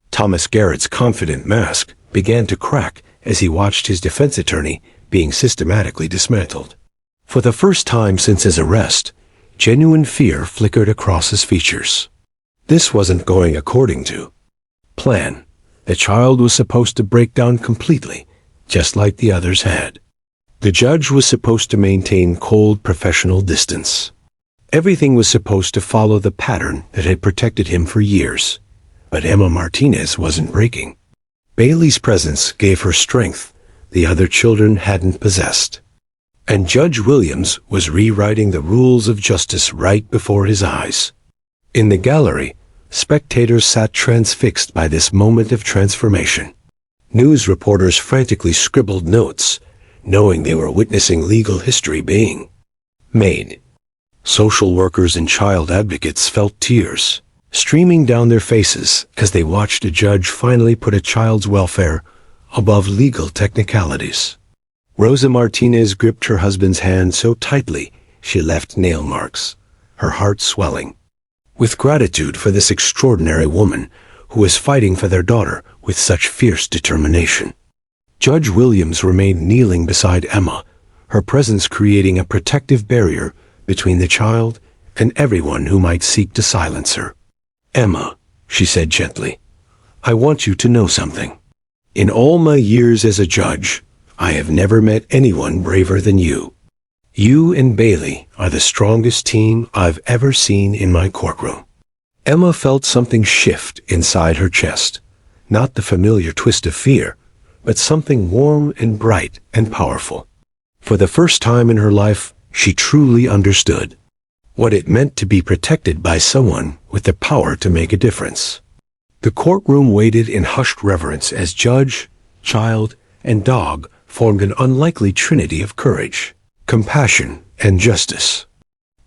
Thomas Garrett's confident mask began to crack as he watched his defense attorney being systematically dismantled. For the first time since his arrest, genuine fear flickered across his features. This wasn't going according to plan. The child was supposed to break down completely, just like the others had. The judge was supposed to maintain cold professional distance. Everything was supposed to follow the pattern that had protected him for years. But Emma Martinez wasn't breaking. Bailey's presence gave her strength the other children hadn't possessed. And Judge Williams was rewriting the rules of justice right before his eyes. In the gallery, spectators sat transfixed by this moment of transformation. News reporters frantically scribbled notes, knowing they were witnessing legal history being made. Social workers and child advocates felt tears streaming down their faces as they watched a judge finally put a child's welfare above legal technicalities. Rosa Martinez gripped her husband's hand so tightly she left nail marks, her heart swelling with gratitude for this extraordinary woman who was fighting for their daughter with such fierce determination. Judge Williams remained kneeling beside Emma, her presence creating a protective barrier between the child and everyone who might seek to silence her. "Emma," she said gently, "I want you to know something. In all my years as a judge, I have never met anyone braver than you. You and Bailey are the strongest team I've ever seen in my courtroom." Emma felt something shift inside her chest, not the familiar twist of fear, but something warm and bright and powerful. For the first time in her life, she truly understood what it meant to be protected by someone with the power to make a difference. The courtroom waited in hushed reverence as judge, child, and dog formed an unlikely trinity of courage, compassion, and justice.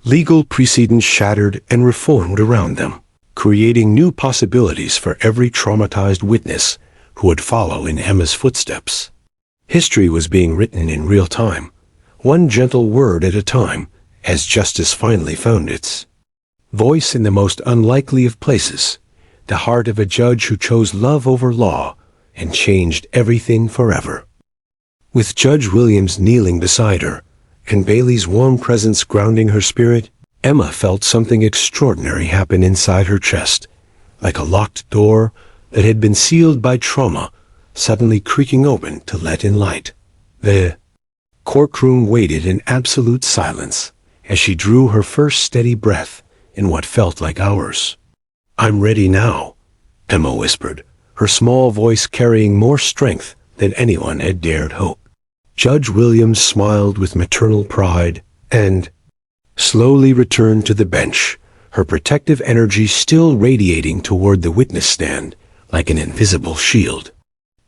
Legal precedents shattered and reformed around them, creating new possibilities for every traumatized witness who would follow in Emma's footsteps. History was being written in real time, one gentle word at a time, as justice finally found its voice in the most unlikely of places, the heart of a judge who chose love over law and changed everything forever. With Judge Williams kneeling beside her and Bailey's warm presence grounding her spirit, Emma felt something extraordinary happen inside her chest, like a locked door that had been sealed by trauma suddenly creaking open to let in light. The courtroom waited in absolute silence as she drew her first steady breath in what felt like hours. "I'm ready now," Emma whispered, her small voice carrying more strength than anyone had dared hope. Judge Williams smiled with maternal pride and slowly returned to the bench, her protective energy still radiating toward the witness stand like an invisible shield.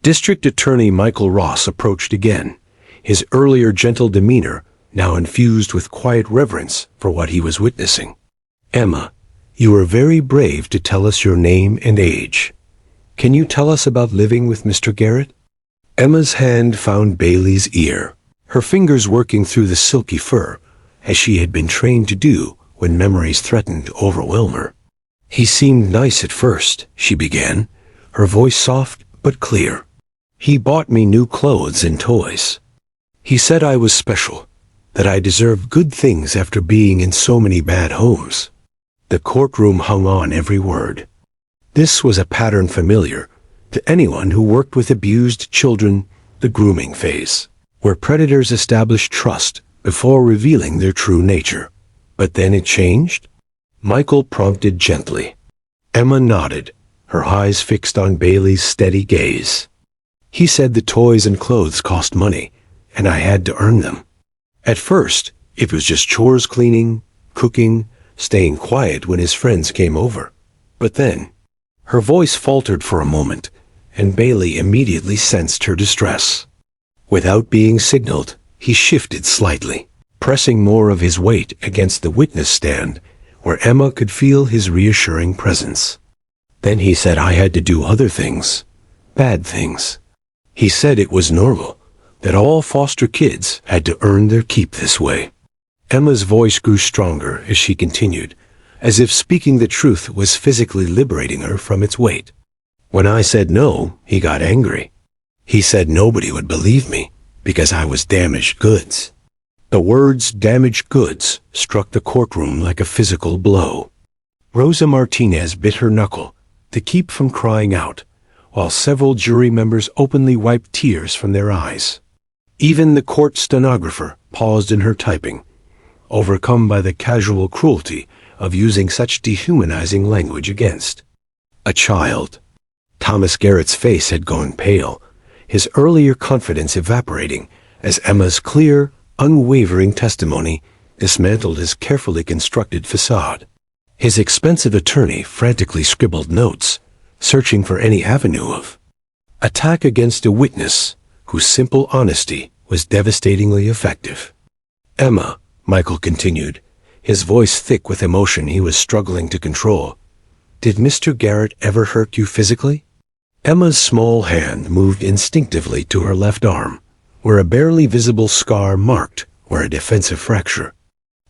District Attorney Michael Ross approached again, his earlier gentle demeanor now infused with quiet reverence for what he was witnessing. "Emma, you were very brave to tell us your name and age. Can you tell us about living with Mr. Garrett?" Emma's hand found Bailey's ear, her fingers working through the silky fur, as she had been trained to do when memories threatened to overwhelm her. "He seemed nice at first," she began, her voice soft but clear. "He bought me new clothes and toys. He said I was special, that I deserved good things after being in so many bad homes." The courtroom hung on every word. This was a pattern familiar to anyone who worked with abused children, the grooming phase, where predators established trust before revealing their true nature. But then it changed? Michael prompted gently. Emma nodded, her eyes fixed on Bailey's steady gaze. "He said the toys and clothes cost money, and I had to earn them. At first, it was just chores, cleaning, cooking, staying quiet when his friends came over. But then," her voice faltered for a moment, and Bailey immediately sensed her distress. Without being signaled, he shifted slightly, pressing more of his weight against the witness stand, where Emma could feel his reassuring presence. Then he said I had to do other things, bad things. He said it was normal, that all foster kids had to earn their keep this way. Emma's voice grew stronger as she continued, as if speaking the truth was physically liberating her from its weight. When I said no, he got angry. He said nobody would believe me because I was damaged goods. The words damaged goods struck the courtroom like a physical blow. Rosa Martinez bit her knuckle to keep from crying out, while several jury members openly wiped tears from their eyes. Even the court stenographer paused in her typing, overcome by the casual cruelty of using such dehumanizing language against a child. Thomas Garrett's face had gone pale, his earlier confidence evaporating as Emma's clear, unwavering testimony dismantled his carefully constructed facade. His expensive attorney frantically scribbled notes, searching for any avenue of attack against a witness whose simple honesty was devastatingly effective. Emma, Michael continued, his voice thick with emotion he was struggling to control. Did Mr. Garrett ever hurt you physically? Emma's small hand moved instinctively to her left arm, where a barely visible scar marked where a defensive fracture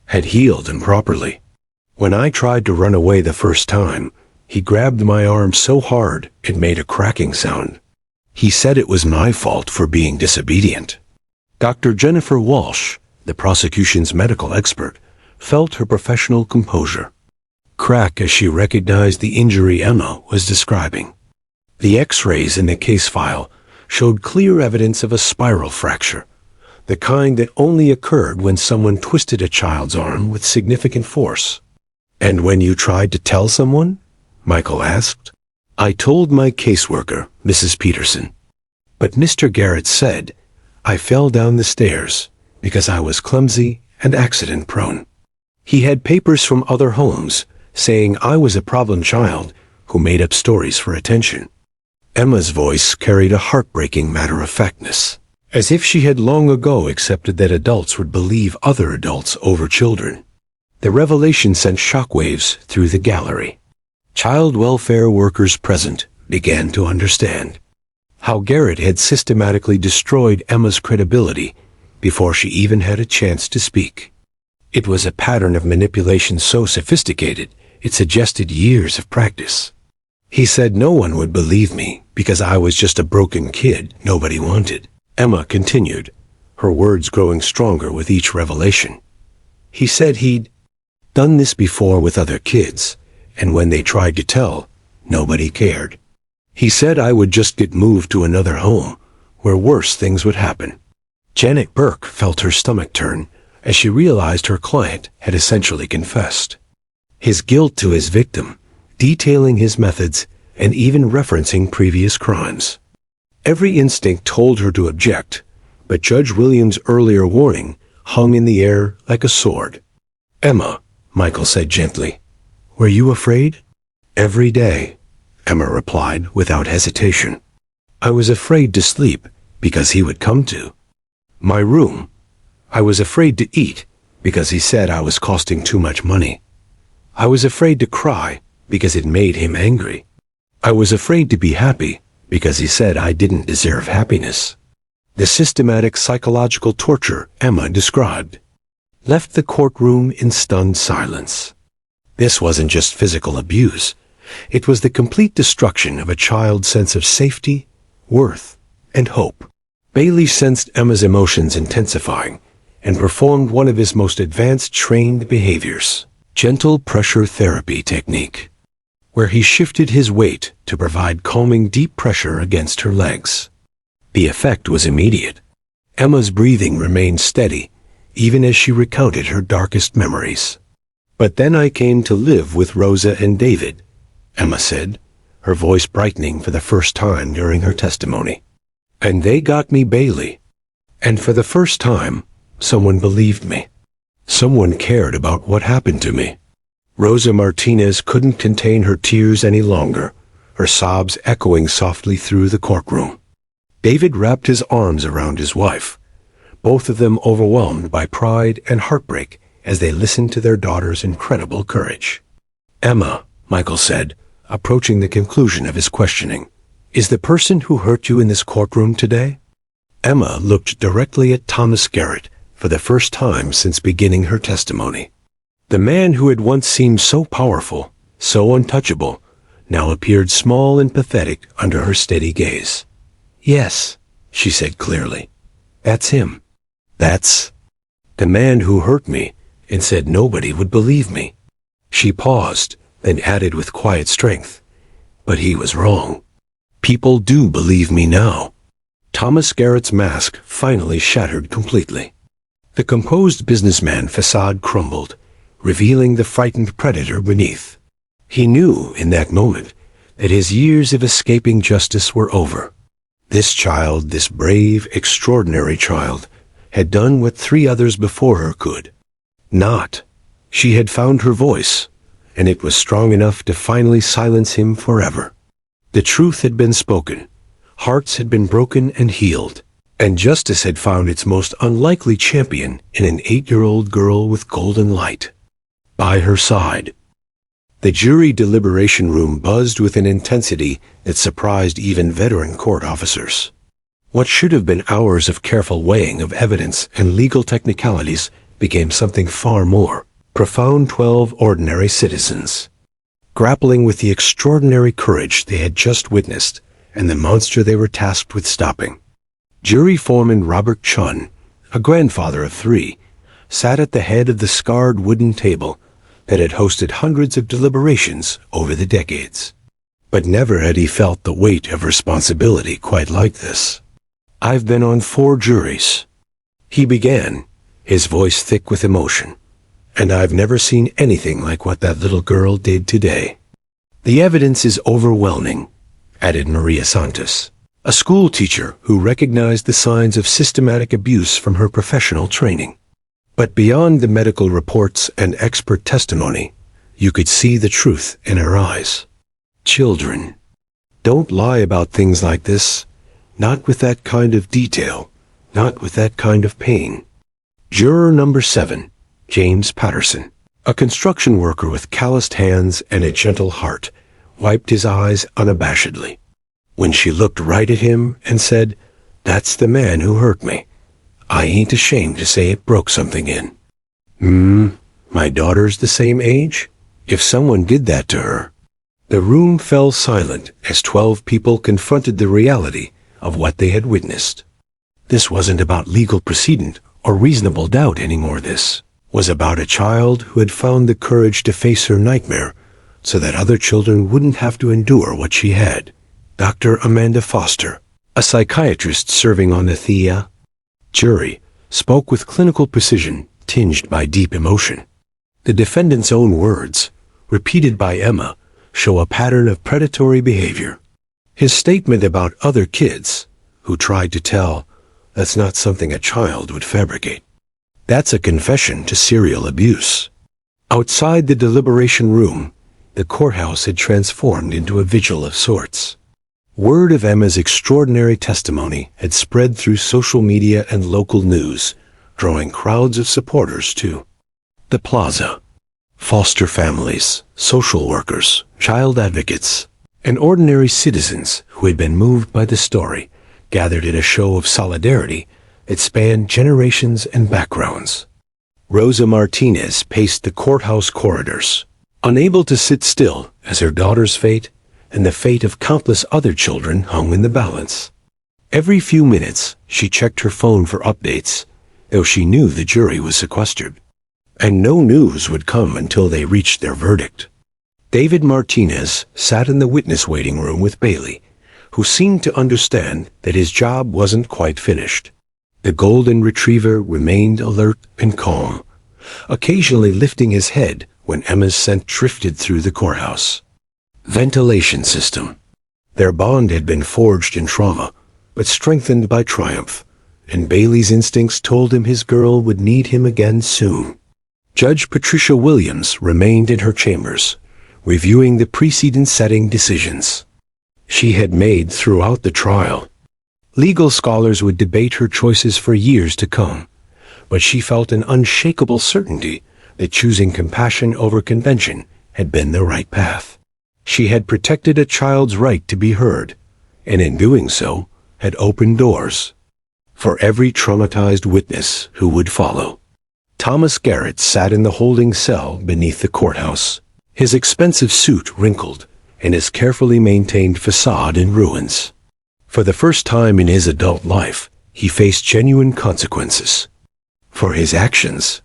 had healed improperly. When I tried to run away the first time, he grabbed my arm so hard it made a cracking sound. He said it was my fault for being disobedient. Dr. Jennifer Walsh, the prosecution's medical expert, felt her professional composure crack as she recognized the injury Emma was describing. The X-rays in the case file showed clear evidence of a spiral fracture, the kind that only occurred when someone twisted a child's arm with significant force. And when you tried to tell someone? Michael asked. I told my caseworker, Mrs. Peterson. But Mr. Garrett said, I fell down the stairs because I was clumsy and accident-prone. He had papers from other homes saying I was a problem child who made up stories for attention. Emma's voice carried a heartbreaking matter-of-factness, as if she had long ago accepted that adults would believe other adults over children. The revelation sent shockwaves through the gallery. Child welfare workers present began to understand how Garrett had systematically destroyed Emma's credibility before she even had a chance to speak. It was a pattern of manipulation so sophisticated it suggested years of practice. He said no one would believe me because I was just a broken kid nobody wanted. Emma continued, her words growing stronger with each revelation. He said he'd done this before with other kids, and when they tried to tell, nobody cared. He said I would just get moved to another home, where worse things would happen. Janet Burke felt her stomach turn as she realized her client had essentially confessed his guilt to his victim, detailing his methods and even referencing previous crimes. Every instinct told her to object, but Judge Williams' earlier warning hung in the air like a sword. Emma, Michael said gently, were you afraid? Every day, Emma replied without hesitation. I was afraid to sleep because he would come to my room. I was afraid to eat because he said I was costing too much money. I was afraid to cry because it made him angry. I was afraid to be happy because he said I didn't deserve happiness. The systematic psychological torture Emma described left the courtroom in stunned silence. This wasn't just physical abuse. It was the complete destruction of a child's sense of safety, worth, and hope. Bailey sensed Emma's emotions intensifying and performed one of his most advanced trained behaviors, gentle pressure therapy technique, where he shifted his weight to provide calming deep pressure against her legs. The effect was immediate. Emma's breathing remained steady, even as she recounted her darkest memories. But then I came to live with Rosa and David, Emma said, her voice brightening for the first time during her testimony. And they got me Bailey. And for the first time, someone believed me. Someone cared about what happened to me. Rosa Martinez couldn't contain her tears any longer, her sobs echoing softly through the courtroom. David wrapped his arms around his wife, both of them overwhelmed by pride and heartbreak as they listened to their daughter's incredible courage. "Emma," Michael said, approaching the conclusion of his questioning, "is the person who hurt you in this courtroom today?" Emma looked directly at Thomas Garrett for the first time since beginning her testimony. The man who had once seemed so powerful, so untouchable, now appeared small and pathetic under her steady gaze. "Yes," she said clearly. "That's him. That's the man who hurt me and said nobody would believe me." She paused, then added with quiet strength, "But he was wrong. People do believe me now." Thomas Garrett's mask finally shattered completely. The composed businessman facade crumbled, revealing the frightened predator beneath. He knew in that moment that his years of escaping justice were over. This child, this brave, extraordinary child, had done what 3 others before her could. Not. She had found her voice, and it was strong enough to finally silence him forever. The truth had been spoken, hearts had been broken and healed, and justice had found its most unlikely champion in an 8-year-old girl with golden light by her side. The jury deliberation room buzzed with an intensity that surprised even veteran court officers. What should have been hours of careful weighing of evidence and legal technicalities became something far more profound. 12 ordinary citizens, grappling with the extraordinary courage they had just witnessed and the monster they were tasked with stopping. Jury foreman Robert Chun, a grandfather of 3, sat at the head of the scarred wooden table that had hosted hundreds of deliberations over the decades. But never had he felt the weight of responsibility quite like this. "I've been on 4 juries," he began, his voice thick with emotion, "and I've never seen anything like what that little girl did today. The evidence is overwhelming," added Maria Santos, a school teacher who recognized the signs of systematic abuse from her professional training. But beyond the medical reports and expert testimony, you could see the truth in her eyes. Children don't lie about things like this, not with that kind of detail, not with that kind of pain. Juror number 7, James Patterson, a construction worker with calloused hands and a gentle heart, wiped his eyes unabashedly when she looked right at him and said, "That's the man who hurt me. I ain't ashamed to say it broke something in." My daughter's the same age? If someone did that to her." The room fell silent as 12 people confronted the reality of what they had witnessed. This wasn't about legal precedent or reasonable doubt anymore. This was about a child who had found the courage to face her nightmare so that other children wouldn't have to endure what she had. Dr. Amanda Foster, a psychiatrist serving on the Thea jury, spoke with clinical precision tinged by deep emotion. The defendant's own words, repeated by Emma, show a pattern of predatory behavior. His statement about other kids who tried to tell, "That's not something a child would fabricate." That's a confession to serial abuse. Outside the deliberation room, the courthouse had transformed into a vigil of sorts. Word of Emma's extraordinary testimony had spread through social media and local news, drawing crowds of supporters to the plaza. Foster families, social workers, child advocates, and ordinary citizens who had been moved by the story gathered in a show of solidarity that spanned generations and backgrounds. Rosa Martinez paced the courthouse corridors, unable to sit still as her daughter's fate and the fate of countless other children hung in the balance. Every few minutes, she checked her phone for updates, though she knew the jury was sequestered. And no news would come until they reached their verdict. David Martinez sat in the witness waiting room with Bailey, who seemed to understand that his job wasn't quite finished. The golden retriever remained alert and calm, occasionally lifting his head when Emma's scent drifted through the courthouse. Ventilation system. Their bond had been forged in trauma, but strengthened by triumph, and Bailey's instincts told him his girl would need him again soon. Judge Patricia Williams remained in her chambers, reviewing the precedent-setting decisions she had made throughout the trial. Legal scholars would debate her choices for years to come, but she felt an unshakable certainty that choosing compassion over convention had been the right path. She had protected a child's right to be heard, and in doing so, had opened doors for every traumatized witness who would follow. Thomas Garrett sat in the holding cell beneath the courthouse, his expensive suit wrinkled and his carefully maintained facade in ruins. For the first time in his adult life, he faced genuine consequences for his actions.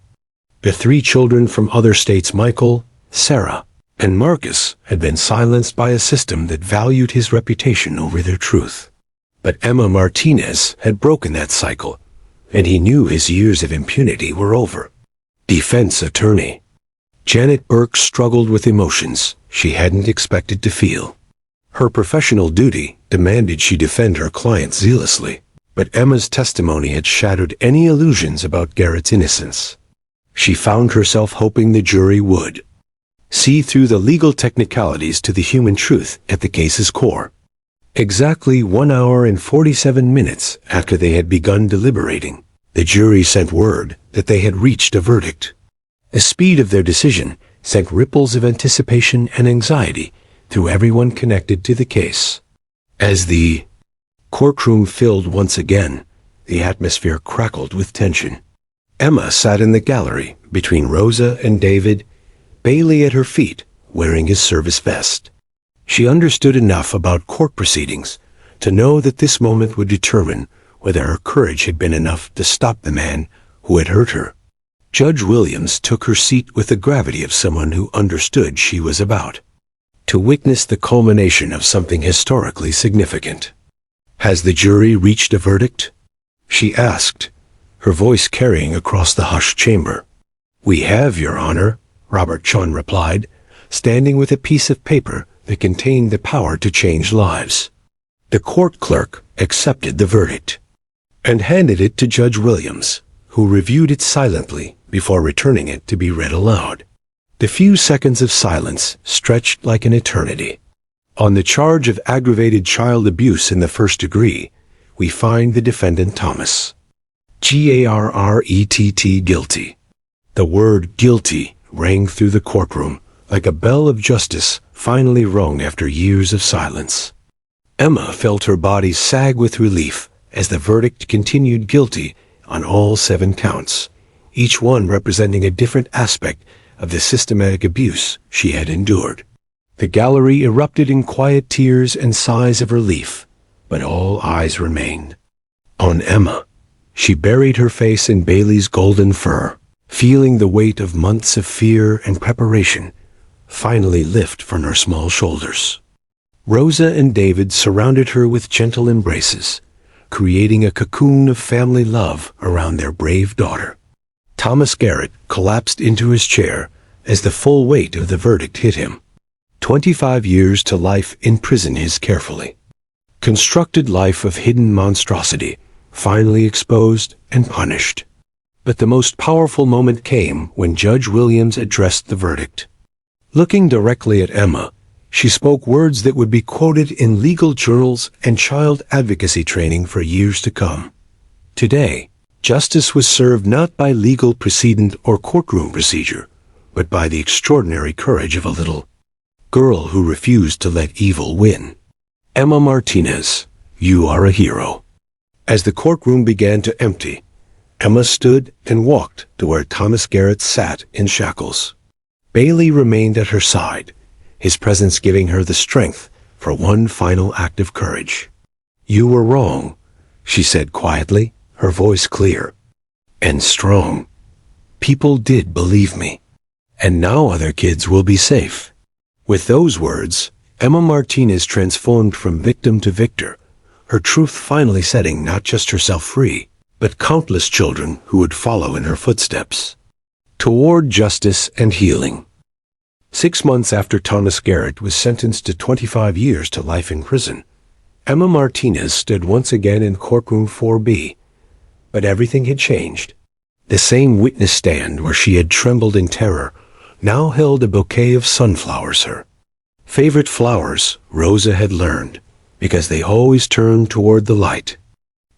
The 3 children from other states, Michael, Sarah, and Marcus, had been silenced by a system that valued his reputation over their truth. But Emma Martinez had broken that cycle, and he knew his years of impunity were over. Defense attorney Janet Burke struggled with emotions she hadn't expected to feel. Her professional duty demanded she defend her client zealously, but Emma's testimony had shattered any illusions about Garrett's innocence. She found herself hoping the jury would see through the legal technicalities to the human truth at the case's core. Exactly 1 hour and 47 minutes after they had begun deliberating, the jury sent word that they had reached a verdict. The speed of their decision sent ripples of anticipation and anxiety through everyone connected to the case. As the courtroom filled once again, the atmosphere crackled with tension. Emma sat in the gallery between Rosa and David, Bailey at her feet, wearing his service vest. She understood enough about court proceedings to know that this moment would determine whether her courage had been enough to stop the man who had hurt her. Judge Williams took her seat with the gravity of someone who understood she was about to witness the culmination of something historically significant. "Has the jury reached a verdict?" she asked, her voice carrying across the hushed chamber. "We have, Your Honor," Robert Chun replied, standing with a piece of paper that contained the power to change lives. The court clerk accepted the verdict and handed it to Judge Williams, who reviewed it silently before returning it to be read aloud. The few seconds of silence stretched like an eternity. On the charge of aggravated child abuse in the first degree, we find the defendant Thomas Garrett guilty. The word guilty rang through the courtroom like a bell of justice finally rung after years of silence. Emma felt her body sag with relief as the verdict continued guilty on all 7 counts, each one representing a different aspect of the systematic abuse she had endured. The gallery erupted in quiet tears and sighs of relief, but all eyes remained on Emma. She buried her face in Bailey's golden fur, feeling the weight of months of fear and preparation finally lift from her small shoulders. Rosa and David surrounded her with gentle embraces, creating a cocoon of family love around their brave daughter. Thomas Garrett collapsed into his chair as the full weight of the verdict hit him. 25 years to life in prison, his carefully constructed life of hidden monstrosity, finally exposed and punished. But the most powerful moment came when Judge Williams addressed the verdict. Looking directly at Emma, she spoke words that would be quoted in legal journals and child advocacy training for years to come. Today, justice was served not by legal precedent or courtroom procedure, but by the extraordinary courage of a little girl who refused to let evil win. Emma Martinez, you are a hero. As the courtroom began to empty, Emma stood and walked to where Thomas Garrett sat in shackles. Bailey remained at her side, his presence giving her the strength for one final act of courage. You were wrong, she said quietly, her voice clear and strong. People did believe me, and now other kids will be safe. With those words, Emma Martinez transformed from victim to victor, her truth finally setting not just herself free, but countless children who would follow in her footsteps toward justice and healing. 6 months after Thomas Garrett was sentenced to 25 years to life in prison, Emma Martinez stood once again in courtroom 4B. But everything had changed. The same witness stand where she had trembled in terror now held a bouquet of sunflowers, her favorite flowers, Rosa had learned, because they always turned toward the light.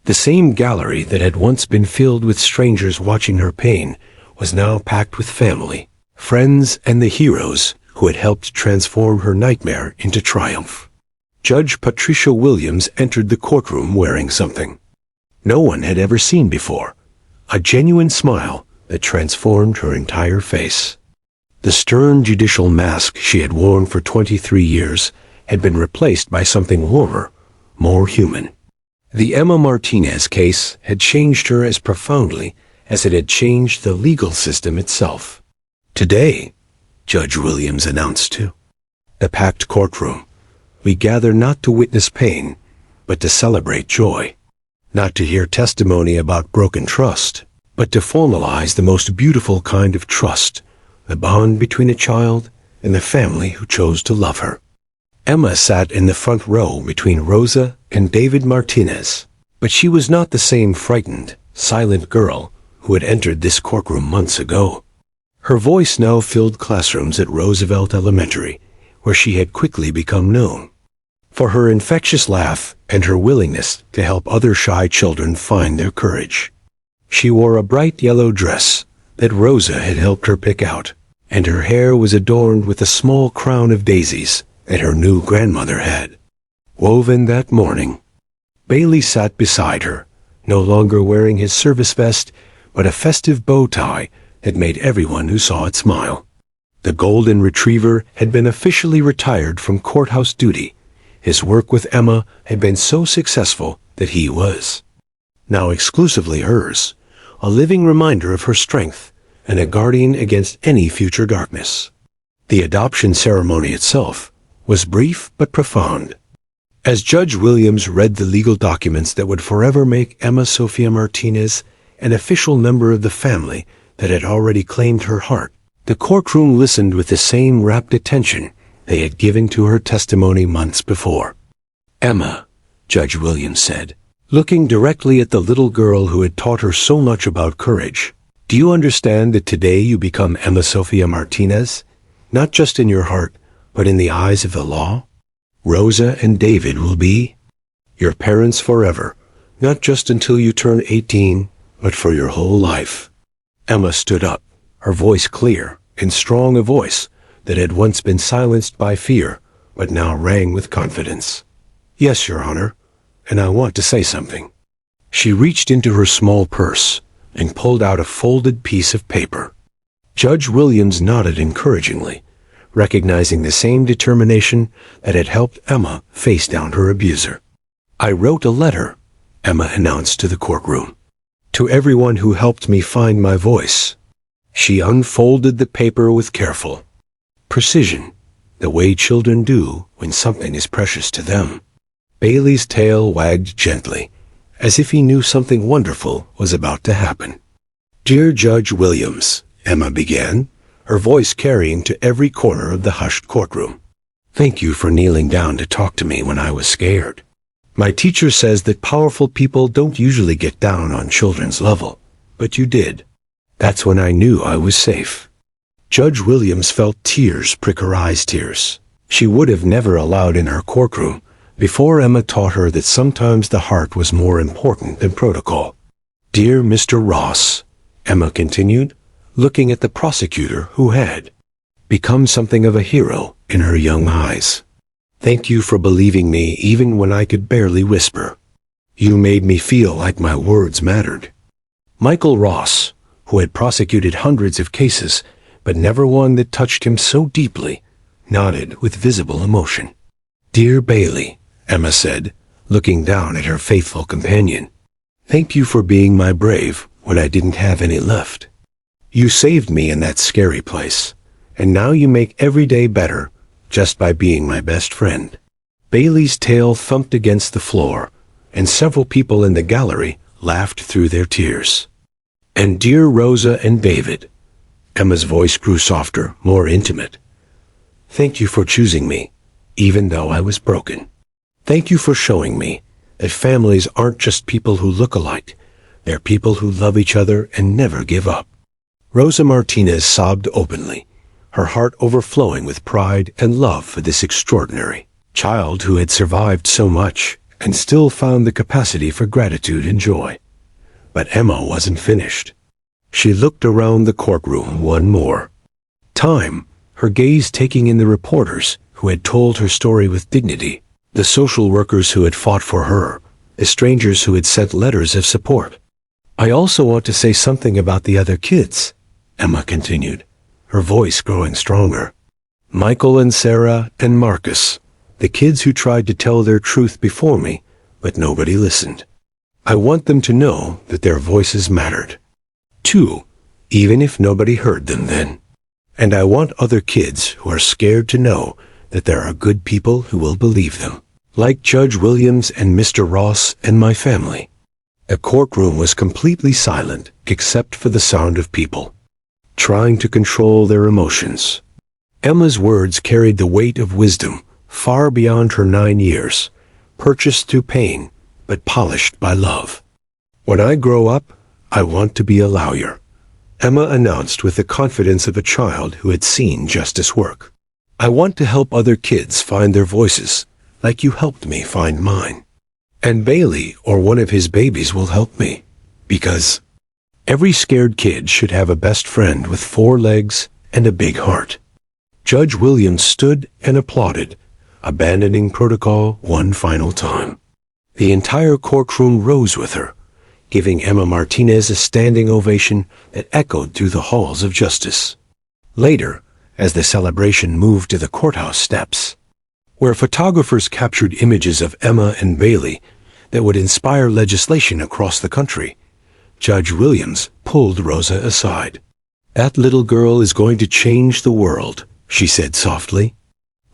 The same gallery that had once been filled with strangers watching her pain was now packed with family, friends, and the heroes who had helped transform her nightmare into triumph. Judge Patricia Williams entered the courtroom wearing something no one had ever seen before, a genuine smile that transformed her entire face. The stern judicial mask she had worn for 23 years had been replaced by something warmer, more human. The Emma Martinez case had changed her as profoundly as it had changed the legal system itself. "Today," Judge Williams announced to the packed courtroom, "we gather not to witness pain, but to celebrate joy. Not to hear testimony about broken trust, but to formalize the most beautiful kind of trust, the bond between a child and the family who chose to love her." Emma sat in the front row between Rosa and David Martinez, but she was not the same frightened, silent girl who had entered this courtroom months ago. Her voice now filled classrooms at Roosevelt Elementary, where she had quickly become known for her infectious laugh and her willingness to help other shy children find their courage. She wore a bright yellow dress that Rosa had helped her pick out, and her hair was adorned with a small crown of daisies that her new grandmother had woven that morning. Bailey sat beside her, no longer wearing his service vest, but a festive bow tie that made everyone who saw it smile. The golden retriever had been officially retired from courthouse duty. His work with Emma had been so successful that he was now exclusively hers, a living reminder of her strength and a guardian against any future darkness. The adoption ceremony itself was brief but profound. As Judge Williams read the legal documents that would forever make Emma Sophia Martinez an official member of the family that had already claimed her heart, the courtroom listened with the same rapt attention they had given to her testimony months before. "Emma," Judge Williams said, looking directly at the little girl who had taught her so much about courage, "do you understand that today you become Emma Sophia Martinez, not just in your heart, but in the eyes of the law? Rosa and David will be your parents forever, not just until you turn 18, but for your whole life." Emma stood up, her voice clear and strong, a voice that had once been silenced by fear, but now rang with confidence. "Yes, Your Honor, and I want to say something." She reached into her small purse and pulled out a folded piece of paper. Judge Williams nodded encouragingly, recognizing the same determination that had helped Emma face down her abuser. "I wrote a letter," Emma announced to the courtroom, "to everyone who helped me find my voice." She unfolded the paper with careful precision, the way children do when something is precious to them. Bailey's tail wagged gently, as if he knew something wonderful was about to happen. "Dear Judge Williams," Emma began, her voice carrying to every corner of the hushed courtroom. "Thank you for kneeling down to talk to me when I was scared. My teacher says that powerful people don't usually get down on children's level, but you did. That's when I knew I was safe." Judge Williams felt tears prick her eyes, tears she would have never allowed in her courtroom before Emma taught her that sometimes the heart was more important than protocol. "Dear Mr. Ross," Emma continued, looking at the prosecutor who had become something of a hero in her young eyes. "Thank you for believing me even when I could barely whisper. You made me feel like my words mattered." Michael Ross, who had prosecuted hundreds of cases, but never one that touched him so deeply, nodded with visible emotion. "Dear Bailey," Emma said, looking down at her faithful companion, "thank you for being my brave when I didn't have any left. You saved me in that scary place, and now you make every day better just by being my best friend." Bailey's tail thumped against the floor, and several people in the gallery laughed through their tears. "And dear Rosa and David," Emma's voice grew softer, more intimate, "thank you for choosing me, even though I was broken. Thank you for showing me that families aren't just people who look alike. They're people who love each other and never give up." Rosa Martinez sobbed openly, her heart overflowing with pride and love for this extraordinary child who had survived so much and still found the capacity for gratitude and joy. But Emma wasn't finished. She looked around the courtroom one more time, her gaze taking in the reporters who had told her story with dignity, the social workers who had fought for her, the strangers who had sent letters of support. "I also want to say something about the other kids," Emma continued, her voice growing stronger. "Michael and Sarah and Marcus, the kids who tried to tell their truth before me, but nobody listened. I want them to know that their voices mattered, too, even if nobody heard them then. And I want other kids who are scared to know that there are good people who will believe them, like Judge Williams and Mr. Ross and my family." The courtroom was completely silent except for the sound of people trying to control their emotions. Emma's words carried the weight of wisdom far beyond her 9 years, purchased through pain, but polished by love. "When I grow up, I want to be a lawyer," Emma announced with the confidence of a child who had seen justice work. "I want to help other kids find their voices, like you helped me find mine. And Bailey or one of his babies will help me, because every scared kid should have a best friend with 4 legs and a big heart." Judge Williams stood and applauded, abandoning protocol one final time. The entire courtroom rose with her, giving Emma Martinez a standing ovation that echoed through the halls of justice. Later, as the celebration moved to the courthouse steps, where photographers captured images of Emma and Bailey that would inspire legislation across the country, Judge Williams pulled Rosa aside. "That little girl is going to change the world," she said softly.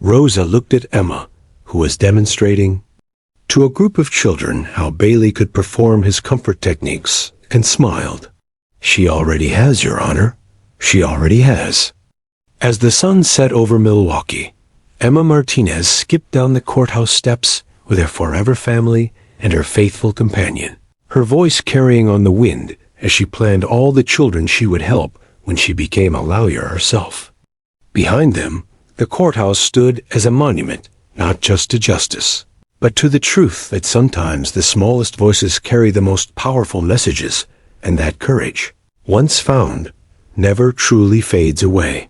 Rosa looked at Emma, who was demonstrating to a group of children how Bailey could perform his comfort techniques, and smiled. "She already has, Your Honor. She already has." As the sun set over Milwaukee, Emma Martinez skipped down the courthouse steps with her forever family and her faithful companion, her voice carrying on the wind as she planned all the children she would help when she became a lawyer herself. Behind them, the courthouse stood as a monument, not just to justice, but to the truth that sometimes the smallest voices carry the most powerful messages, and that courage, once found, never truly fades away.